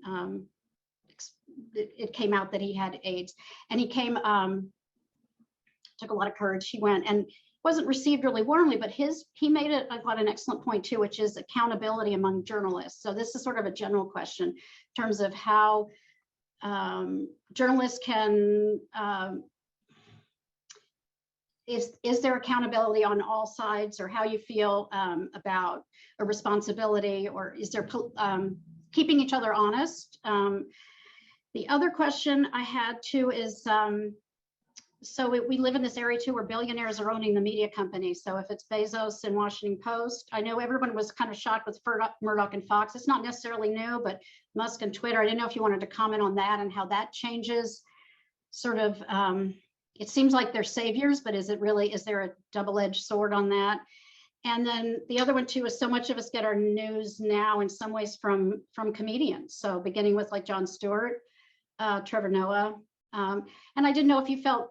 it came out that he had AIDS, and he came, took a lot of courage. He went and wasn't received really warmly, but he made it, I thought, an excellent point too, which is accountability among journalists. So this is sort of a general question in terms of how journalists can is there accountability on all sides, or how you feel about a responsibility, or is there keeping each other honest? The other question I had too is, so we live in this area too where billionaires are owning the media company. So if it's Bezos and Washington Post, I know everyone was kind of shocked with Murdoch and Fox. It's not necessarily new, but Musk and Twitter, I didn't know if you wanted to comment on that and how that changes sort of, it seems like they're saviors, but is there a double-edged sword on that? And then the other one too is, so much of us get our news now in some ways from comedians. So beginning with like Jon Stewart, Trevor Noah. And I didn't know if you felt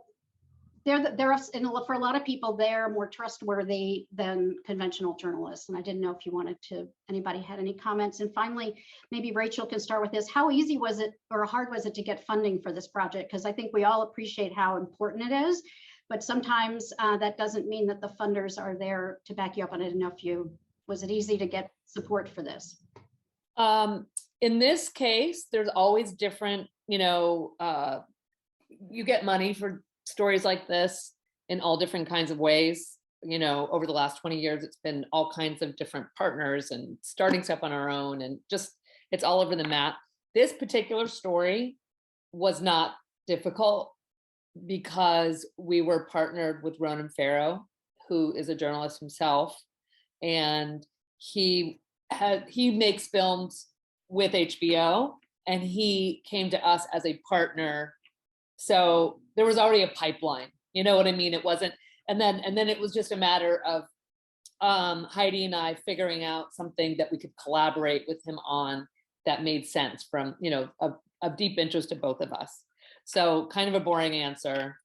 for a lot of people, they're more trustworthy than conventional journalists. And I didn't know if you wanted to, anybody had any comments. And finally, maybe Rachel can start with this. How easy was it or hard was it to get funding for this project? Because I think we all appreciate how important it is, but sometimes that doesn't mean that the funders are there to back you up. And I didn't know if was it easy to get support for this? In this case, there's always different, you get money for stories like this in all different kinds of ways. Over the last 20 years, it's been all kinds of different partners and starting stuff on our own, and just, it's all over the map. This particular story was not difficult because we were partnered with Ronan Farrow, who is a journalist himself, and he makes films with HBO, and he came to us as a partner. So there was already a pipeline, you know what I mean? It wasn't, and then it was just a matter of Heidi and I figuring out something that we could collaborate with him on that made sense from, of deep interest to both of us. So kind of a boring answer,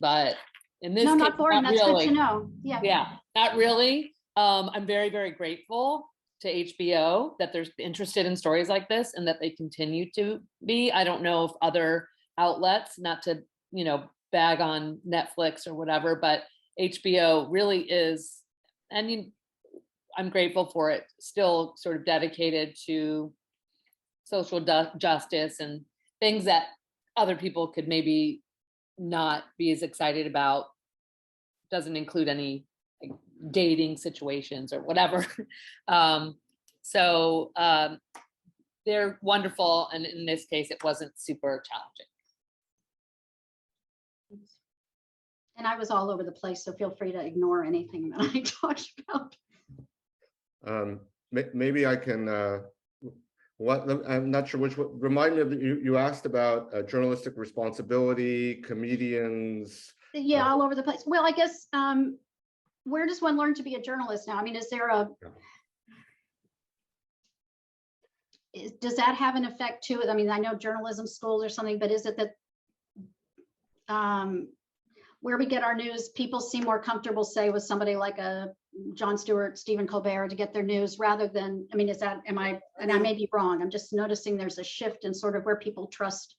but in this case, not boring. That's really. Good to know. Yeah, not really. I'm very, very grateful to HBO that they're interested in stories like this and that they continue to be. I don't know if other outlets, not to bag on Netflix or whatever, but HBO really is, I'm grateful for it, still sort of dedicated to social justice and things that other people could maybe not be as excited about. Doesn't include any dating situations or whatever. So they're wonderful, and in this case it wasn't super challenging. and I was all over the place, so feel free to ignore anything that I talked about. Maybe I can, I'm not sure which one. Remind me of you asked about journalistic responsibility, comedians. Yeah, all over the place. Well, I guess, where does one learn to be a journalist now? I mean, is there does that have an effect to it? I mean, I know journalism schools or something, but is it that where we get our news, people seem more comfortable, say, with somebody like a Jon Stewart, Stephen Colbert to get their news rather than, I mean, is that, and I may be wrong. I'm just noticing there's a shift in sort of where people trust.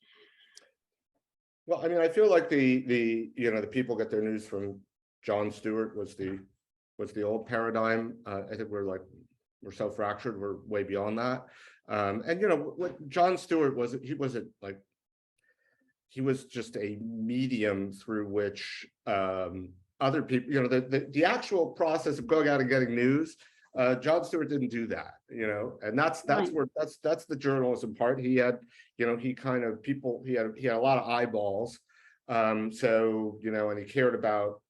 Well, I mean, I feel like the people get their news from Jon Stewart was the old paradigm. I think we're so fractured, we're way beyond that. And what Jon Stewart was, he was just a medium through which other people, the actual process of going out and getting news, Jon Stewart didn't do that, and that's Right. where that's the journalism part. He had, he had a lot of eyeballs, so and he cared about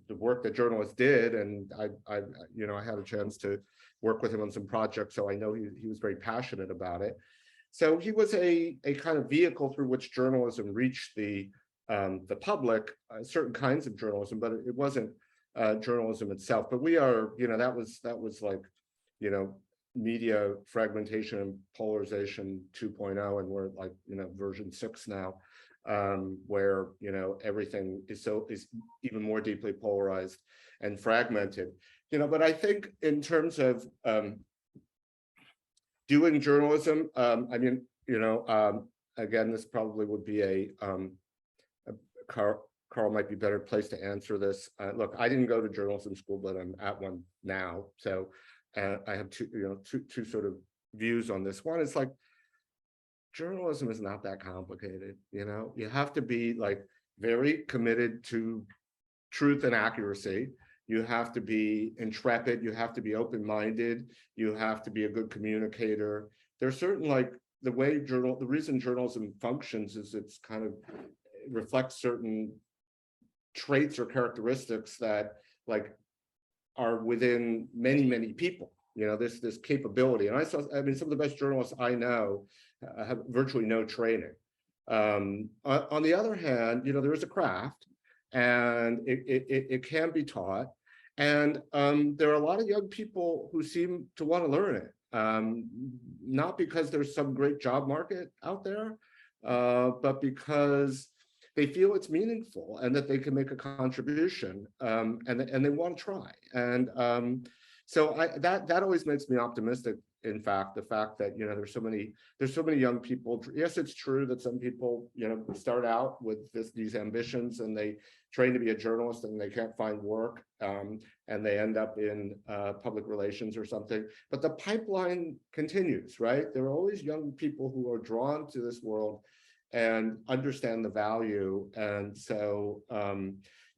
the work that journalists did, and I had a chance to work with him on some projects, so I know he was very passionate about it. So he was a kind of vehicle through which journalism reached the public, certain kinds of journalism, but it wasn't journalism itself. But we are, that was like, media fragmentation and polarization 2.0, and we're like, version 6 now, where everything is even more deeply polarized and fragmented. But I think in terms of doing journalism, I mean, again, this probably would be Carl might be better placed to answer this. Look, I didn't go to journalism school, but I'm at one now, so I have two sort of views on this. One is like, journalism is not that complicated. You have to be like very committed to truth and accuracy. You have to be intrepid. You have to be open-minded. You have to be a good communicator. There's certain, like, the reason journalism functions is it reflects certain traits or characteristics that, like, are within many people. You know, this capability. And some of the best journalists I know have virtually no training. On the other hand, you know, there is a craft, and it can be taught. And there are a lot of young people who seem to want to learn it, not because there's some great job market out there, but because they feel it's meaningful and that they can make a contribution, and they want to try. And so that always makes me optimistic. In fact, the fact that, you know, there's so many young people. Yes, it's true that some people, you know, start out with these ambitions and they train to be a journalist and they can't find work, and they end up in public relations or something. But the pipeline continues, right? There are always young people who are drawn to this world and understand the value. And so,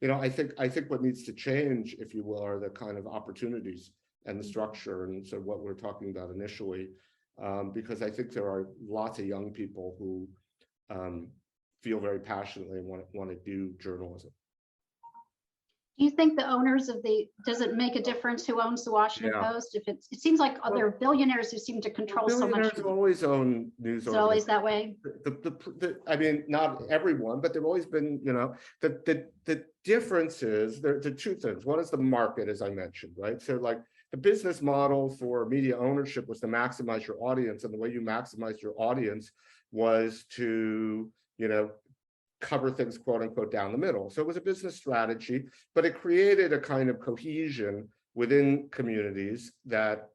you know, I think what needs to change, if you will, are the kind of opportunities and the structure, and so what we're talking about initially, because I think there are lots of young people who feel very passionately and want to do journalism. Do you think the owners of does it make a difference who owns the Washington Post? If it seems like there are billionaires who seem to control so much. Billionaires always own news. It's always that way. I mean, not everyone, but there've always been, you know, the difference is there are two things. One is the market, as I mentioned, right? So, like, the business model for media ownership was to maximize your audience, and the way you maximize your audience was to, you know, cover things, quote unquote, down the middle. So it was a business strategy, but it created a kind of cohesion within communities that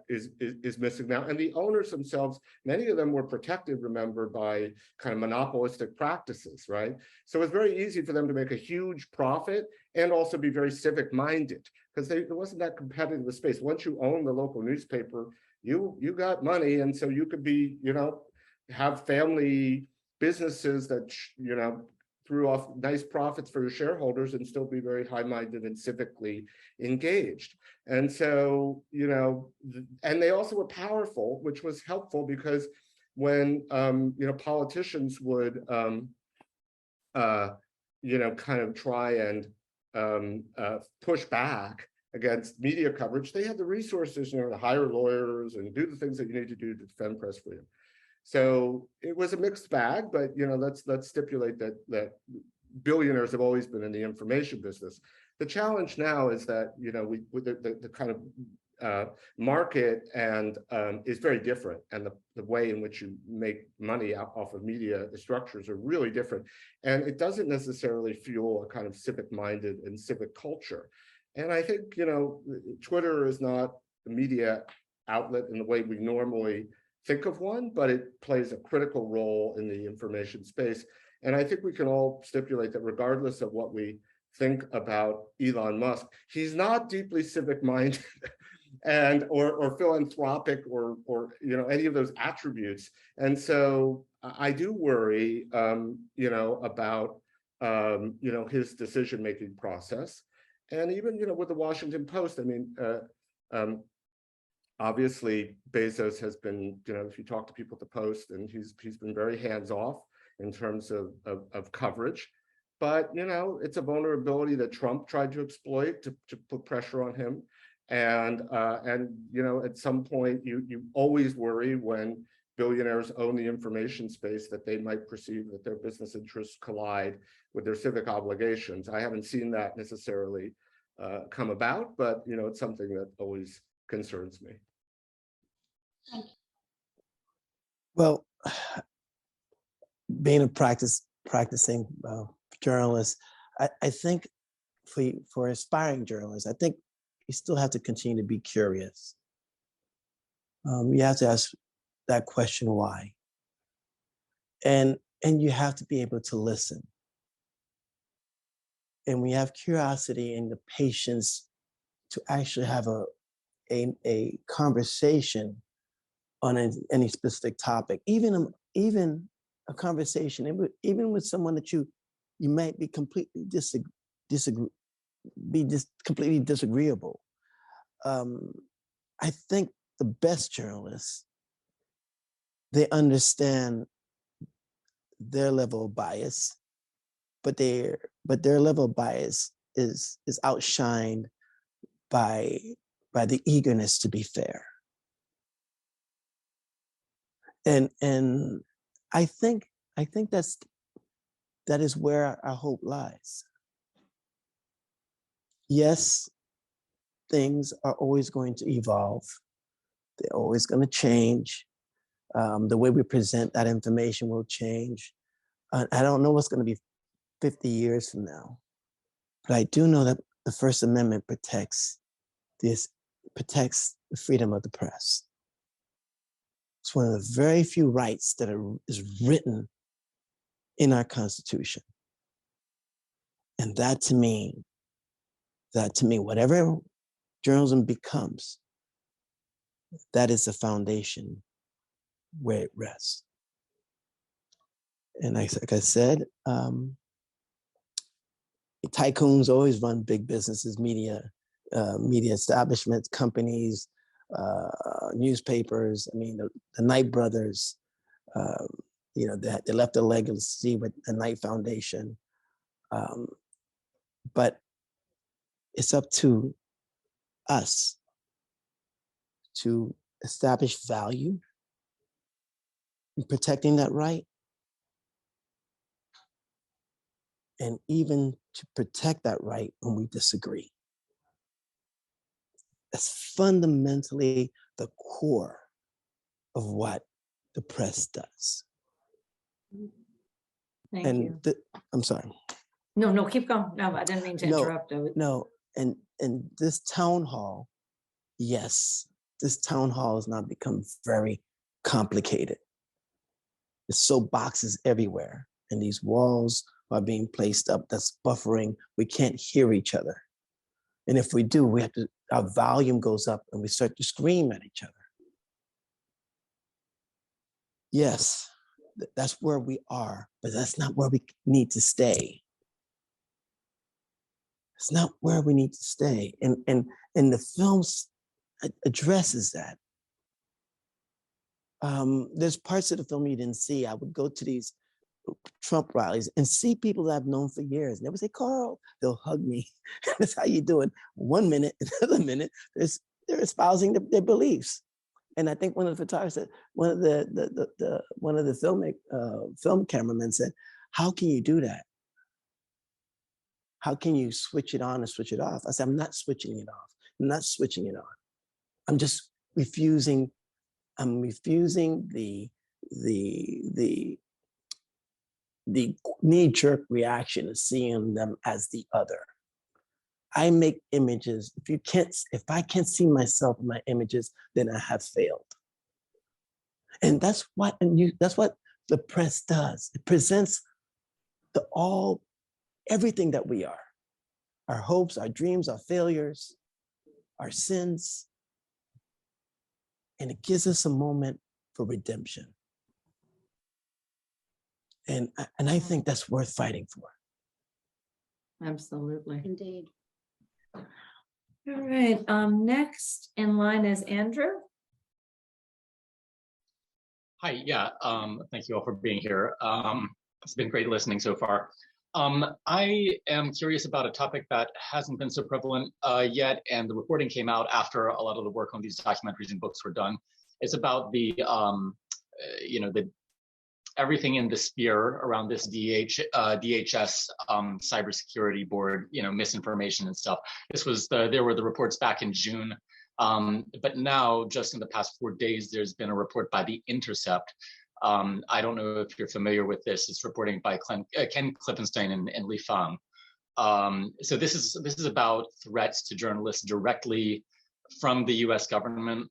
is missing now. And the owners themselves, many of them were protected, remember, by kind of monopolistic practices, right? So it's very easy for them to make a huge profit and also be very civic minded, because there wasn't that competitive a space. Once you own the local newspaper, you got money, and so you could be, you know, have family businesses that, you know, threw off nice profits for your shareholders and still be very high-minded and civically engaged. And so, you know, and they also were powerful, which was helpful, because when, you know, politicians would, you know, kind of try and push back against media coverage, they had the resources, you know, to hire lawyers and do the things that you need to do to defend press freedom. So it was a mixed bag, but, you know, let's stipulate that billionaires have always been in the information business. The challenge now is that, you know, the kind of market and is very different, and the way in which you make money off of media, the structures are really different, and it doesn't necessarily fuel a kind of civic-minded and civic culture. And I think, you know, Twitter is not a media outlet in the way we normally think of one, but it plays a critical role in the information space. And I think we can all stipulate that regardless of what we think about Elon Musk, he's not deeply civic minded and or philanthropic or you know, any of those attributes. And so I do worry, you know, about you know, his decision-making process. And even, you know, with the Washington Post, I mean, obviously, Bezos has been, you know, if you talk to people at the Post, and he's been very hands-off in terms of coverage. But, you know, it's a vulnerability that Trump tried to exploit to put pressure on him. And you know, at some point, you always worry when billionaires own the information space that they might perceive that their business interests collide with their civic obligations. I haven't seen that necessarily come about, but, you know, it's something that always concerns me. Well, being a practicing journalist, I think for aspiring journalists, I think you still have to continue to be curious. You have to ask that question, why? And you have to be able to listen. And we have curiosity and the patience to actually have a conversation on any specific topic, even a conversation, even with someone that you might be completely be just completely disagreeable. I think the best journalists, they understand their level of bias, but their level of bias is outshined by the eagerness to be fair. And I think that is where our hope lies. Yes, things are always going to evolve. They're always going to change. The way we present that information will change. I don't know what's going to be 50 years from now, but I do know that the First Amendment protects the freedom of the press. It's one of the very few rights that is written in our Constitution. And that to me, whatever journalism becomes, that is the foundation where it rests. And like I said, tycoons always run big businesses, media establishments, companies, newspapers. I mean, the Knight brothers, they left a legacy with the Knight Foundation. But it's up to us to establish value in protecting that right, and even to protect that right when we disagree. That's fundamentally the core of what the press does. Thank you. I'm sorry. No, keep going. No, I didn't mean to interrupt. And this town hall, yes, this town hall has now become very complicated. There's soapboxes everywhere, and these walls are being placed up that's buffering. We can't hear each other. And if we do, our volume goes up and we start to scream at each other. Yes, that's where we are, but that's not where we need to stay. It's not where we need to stay. And the film addresses that. There's parts of the film you didn't see. I would go to these Trump rallies and see people that I've known for years. And they would say, Carl, they'll hug me. That's how you doing. 1 minute, another minute, they're espousing their beliefs. And I think one of the photographers said, one of the film cameramen said, how can you do that? How can you switch it on and switch it off? I said, I'm not switching it off. I'm not switching it on. I'm just refusing. I'm refusing the knee-jerk reaction of seeing them as the other. I make images. If I can't see myself in my images, then I have failed. And that's what the press does. It presents everything that we are. Our hopes, our dreams, our failures, our sins. And it gives us a moment for redemption. And I think that's worth fighting for. Absolutely. Indeed. All right. Next in line is Andrew. Hi. Yeah. Thank you all for being here. It's been great listening so far. I am curious about a topic that hasn't been so prevalent yet, and the reporting came out after a lot of the work on these documentaries and books were done. It's about the everything in the sphere around this DHS cybersecurity board, misinformation and stuff. There were the reports back in June, but now just in the past 4 days, there's been a report by The Intercept. I don't know if you're familiar with this. It's reporting by Ken Klippenstein and Li Fang. So this is about threats to journalists directly from the U.S. government.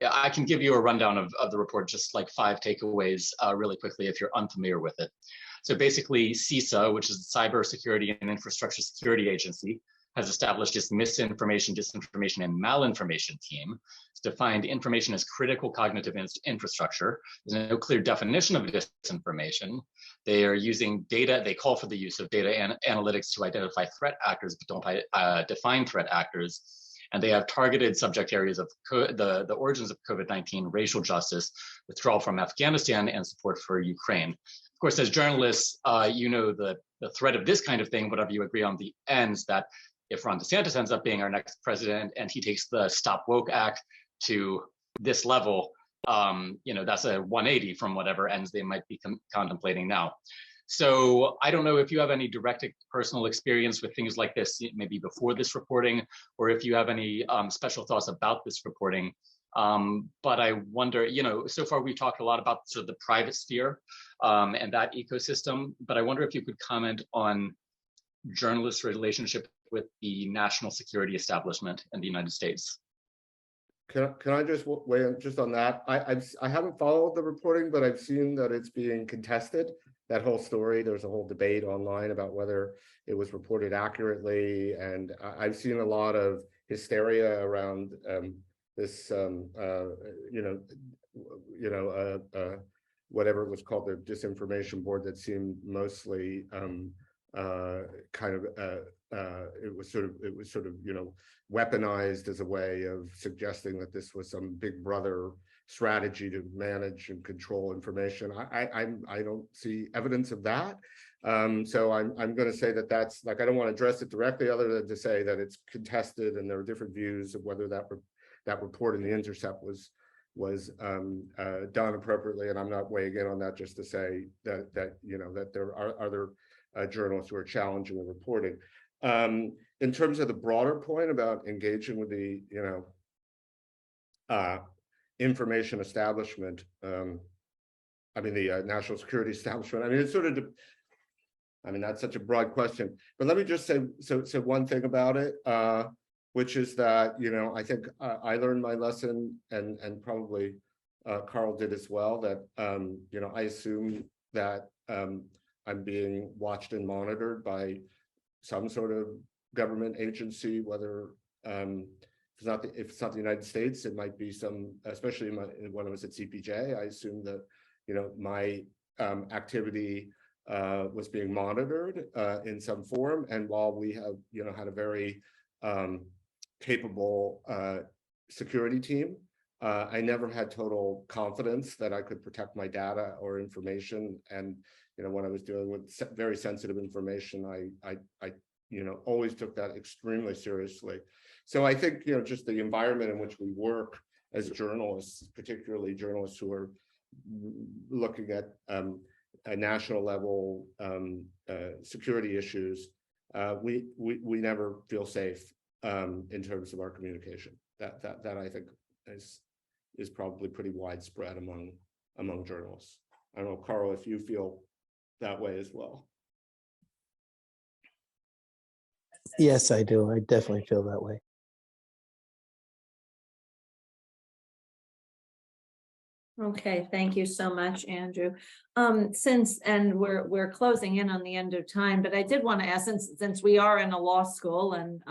I can give you a rundown of the report, just like 5 takeaways really quickly if you're unfamiliar with it. So basically CISA, which is the Cybersecurity and Infrastructure Security Agency, has established its misinformation, disinformation, and malinformation team. It's defined information as critical cognitive infrastructure. There's no clear definition of disinformation. They are using data. They call for the use of data analytics to identify threat actors, but don't define threat actors. And they have targeted subject areas of the origins of COVID-19, racial justice, withdrawal from Afghanistan, and support for Ukraine. Of course, as journalists, you know the threat of this kind of thing, whatever you agree on the ends, that if Ron DeSantis ends up being our next president and he takes the Stop Woke Act to this level, that's a 180 from whatever ends they might be contemplating now. So I don't know if you have any direct personal experience with things like this, maybe before this reporting, or if you have any special thoughts about this reporting. But I wonder, so far we've talked a lot about sort of the private sphere and that ecosystem, but I wonder if you could comment on journalists' relationship with the national security establishment in the United States. Can I just weigh in just on that? I haven't followed the reporting, but I've seen that it's being contested. That whole story, there's a whole debate online about whether it was reported accurately, and I've seen a lot of hysteria around this, whatever it was called, the disinformation board, that seemed mostly it was sort of weaponized as a way of suggesting that this was some big brother strategy to manage and control information. I don't see evidence of that. So I'm going to say that that's, like, I don't want to address it directly, other than to say that it's contested and there are different views of whether that report in The Intercept was done appropriately. And I'm not weighing in on that, just to say that there are other journalists who are challenging the reporting. In terms of the broader point about engaging with the information establishment, the national security establishment, it's sort of, that's such a broad question, but let me just say one thing about it, which is that, I think I learned my lesson, and probably Carl did as well, that, I assume that I'm being watched and monitored by some sort of government agency, whether if it's not the United States, it might be some, especially when I was at CPJ, I assumed that, my activity was being monitored in some form. And while we have, had a very capable security team, I never had total confidence that I could protect my data or information. And, when I was dealing with very sensitive information, I always took that extremely seriously. So I think, just the environment in which we work as journalists, particularly journalists who are looking at a national level security issues, we never feel safe in terms of our communication. That I think is probably pretty widespread among journalists. I don't know, Carl, if you feel that way as well. Yes, I do. I definitely feel that way. Okay, thank you so much, Andrew. And we're closing in on the end of time, but I did want to ask, since we are in a law school, and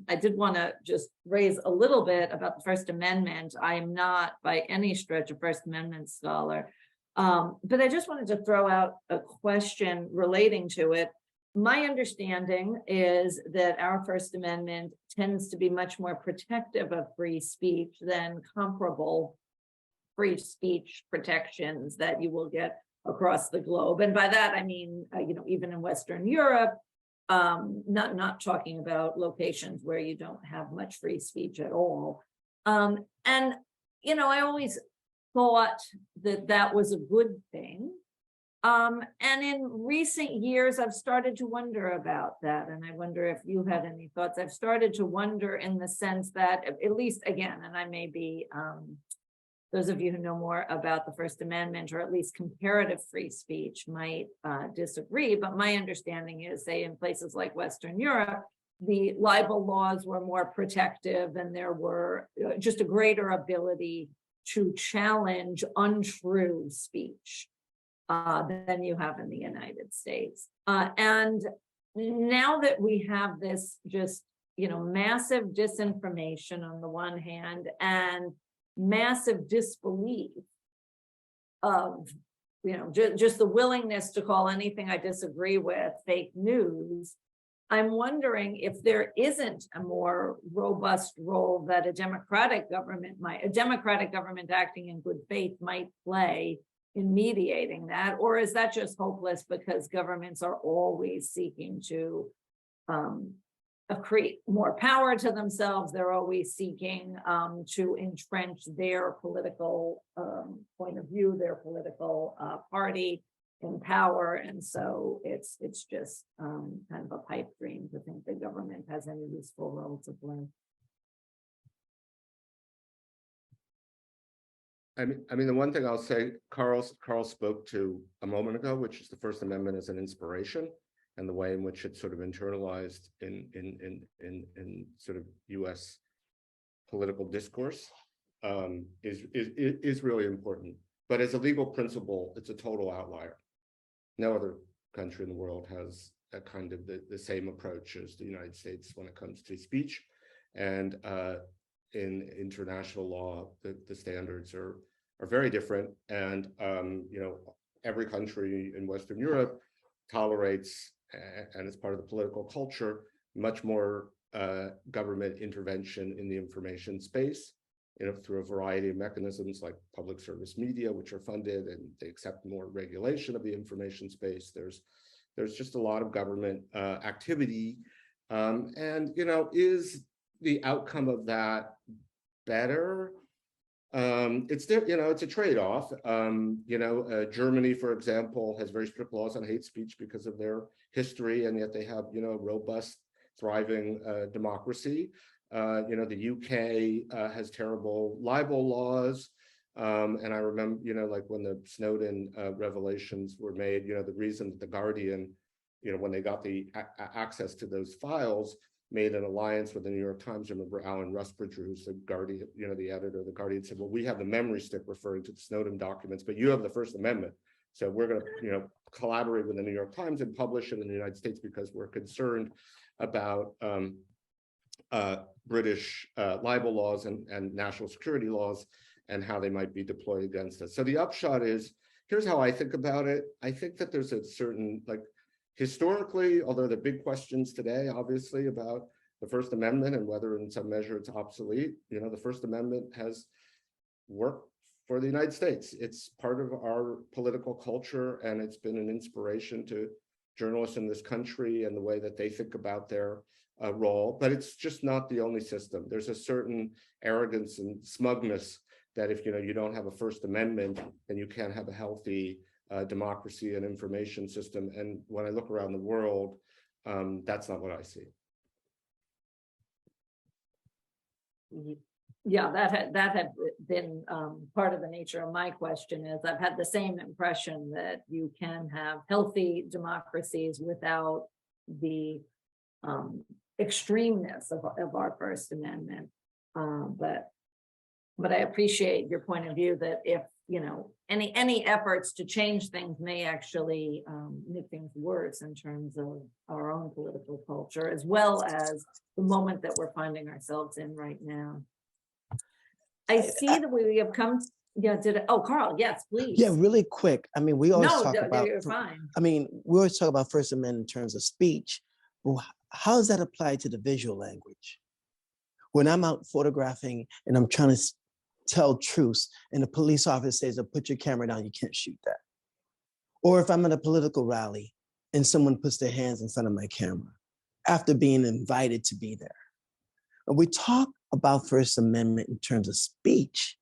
I did want to just raise a little bit about the First Amendment. I am not by any stretch a First Amendment scholar, but I just wanted to throw out a question relating to it. My understanding is that our First Amendment tends to be much more protective of free speech than comparable free speech protections that you will get across the globe. And by that, I mean, even in Western Europe, not talking about locations where you don't have much free speech at all. And, I always thought that was a good thing. And in recent years, I've started to wonder about that. And I wonder if you had any thoughts. I've started to wonder in the sense that, at least again, and I may be, those of you who know more about the First Amendment, or at least comparative free speech, might disagree. But my understanding is, say, in places like Western Europe, the libel laws were more protective, and there were just a greater ability to challenge untrue speech than you have in the United States. And now that we have this just massive disinformation on the one hand and massive disbelief of, just the willingness to call anything I disagree with fake news. I'm wondering if there isn't a more robust role that a democratic government acting in good faith might play in mediating that, or is that just hopeless because governments are always seeking to create more power to themselves? They're always seeking to entrench their political point of view, their political party in power, and so it's just kind of a pipe dream to think the government has any useful role to play. I mean, the one thing I'll say, Carl spoke to a moment ago, which is the First Amendment as an inspiration, and the way in which it's sort of internalized in sort of U.S. political discourse is really important. But as a legal principle, it's a total outlier. No other country in the world has a kind of the same approach as the United States when it comes to speech. And in international law, the standards are very different. And every country in Western Europe tolerates, and it's part of the political culture, much more government intervention in the information space, through a variety of mechanisms like public service media, which are funded, and they accept more regulation of the information space. There's just a lot of government activity, and is the outcome of that better? It's a trade-off. Germany, for example, has very strict laws on hate speech because of their history, and yet they have robust, thriving democracy. The UK has terrible libel laws, and I remember, like when the Snowden revelations were made, the reason that the Guardian, when they got the access to those files, made an alliance with the New York Times. I remember Alan Rusbridger, who's the Guardian, the editor of the Guardian, said, well, we have the memory stick referring to the Snowden documents, but you have the First Amendment. So we're going to, collaborate with the New York Times and publish it in the United States because we're concerned about British libel laws and national security laws and how they might be deployed against us. So the upshot is, here's how I think about it. I think that there's a certain, historically, although the big questions today, obviously, about the First Amendment and whether in some measure it's obsolete, the First Amendment has worked for the United States. It's part of our political culture, and it's been an inspiration to journalists in this country and the way that they think about their role, but it's just not the only system. There's a certain arrogance and smugness that if you don't have a First Amendment, then you can't have a healthy democracy and information system. And when I look around the world, that's not what I see. Yeah, that had been part of the nature of my question. Is I've had the same impression that you can have healthy democracies without the extremeness of our First Amendment, but I appreciate your point of view that if any efforts to change things may actually make things worse in terms of our own political culture, as well as the moment that we're finding ourselves in right now. I see that we have come. Yeah, Carl, yes, please. Yeah, really quick. I mean, we always talk about. You're fine. I mean, we always talk about First Amendment in terms of speech. Well, how does that apply to the visual language? When I'm out photographing and I'm trying to tell truths, and the police officer says, "Oh, put your camera down, you can't shoot that." Or if I'm at a political rally and someone puts their hands in front of my camera after being invited to be there. And we talk about First Amendment in terms of speech,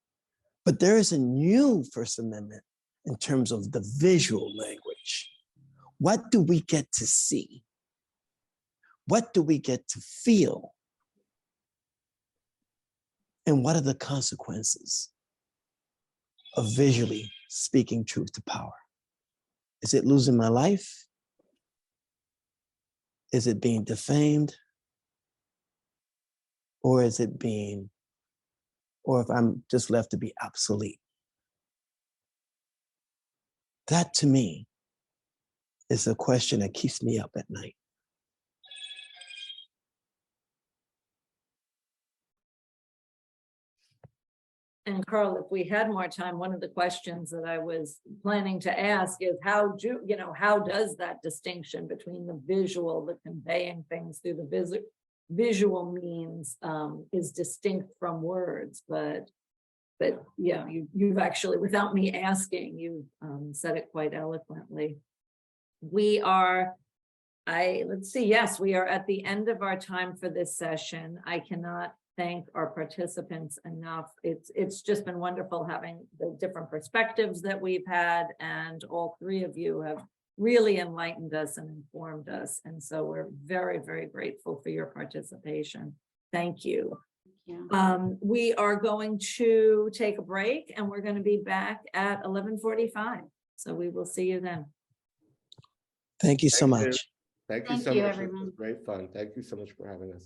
but there is a new First Amendment in terms of the visual language. What do we get to see? What do we get to feel? And what are the consequences of visually speaking truth to power? Is it losing my life? Is it being defamed? Or is it being, or if I'm just left to be obsolete? That to me is a question that keeps me up at night. And Carl, if we had more time, one of the questions that I was planning to ask is how does that distinction between the visual, the conveying things through the visual means is distinct from words, but yeah, you've actually, without me asking, you've said it quite eloquently. We are, let's see, yes, we are at the end of our time for this session. I cannot thank our participants enough. It's just been wonderful having the different perspectives that we've had, and all three of you have really enlightened us and informed us. And so we're very, very grateful for your participation. Thank you. Yeah. We are going to take a break, and we're going to be back at 11:45. So we will see you then. Thank you so Thank you. much. Thank you Thank so you, much. It everyone. was great fun. Thank you so much for having us.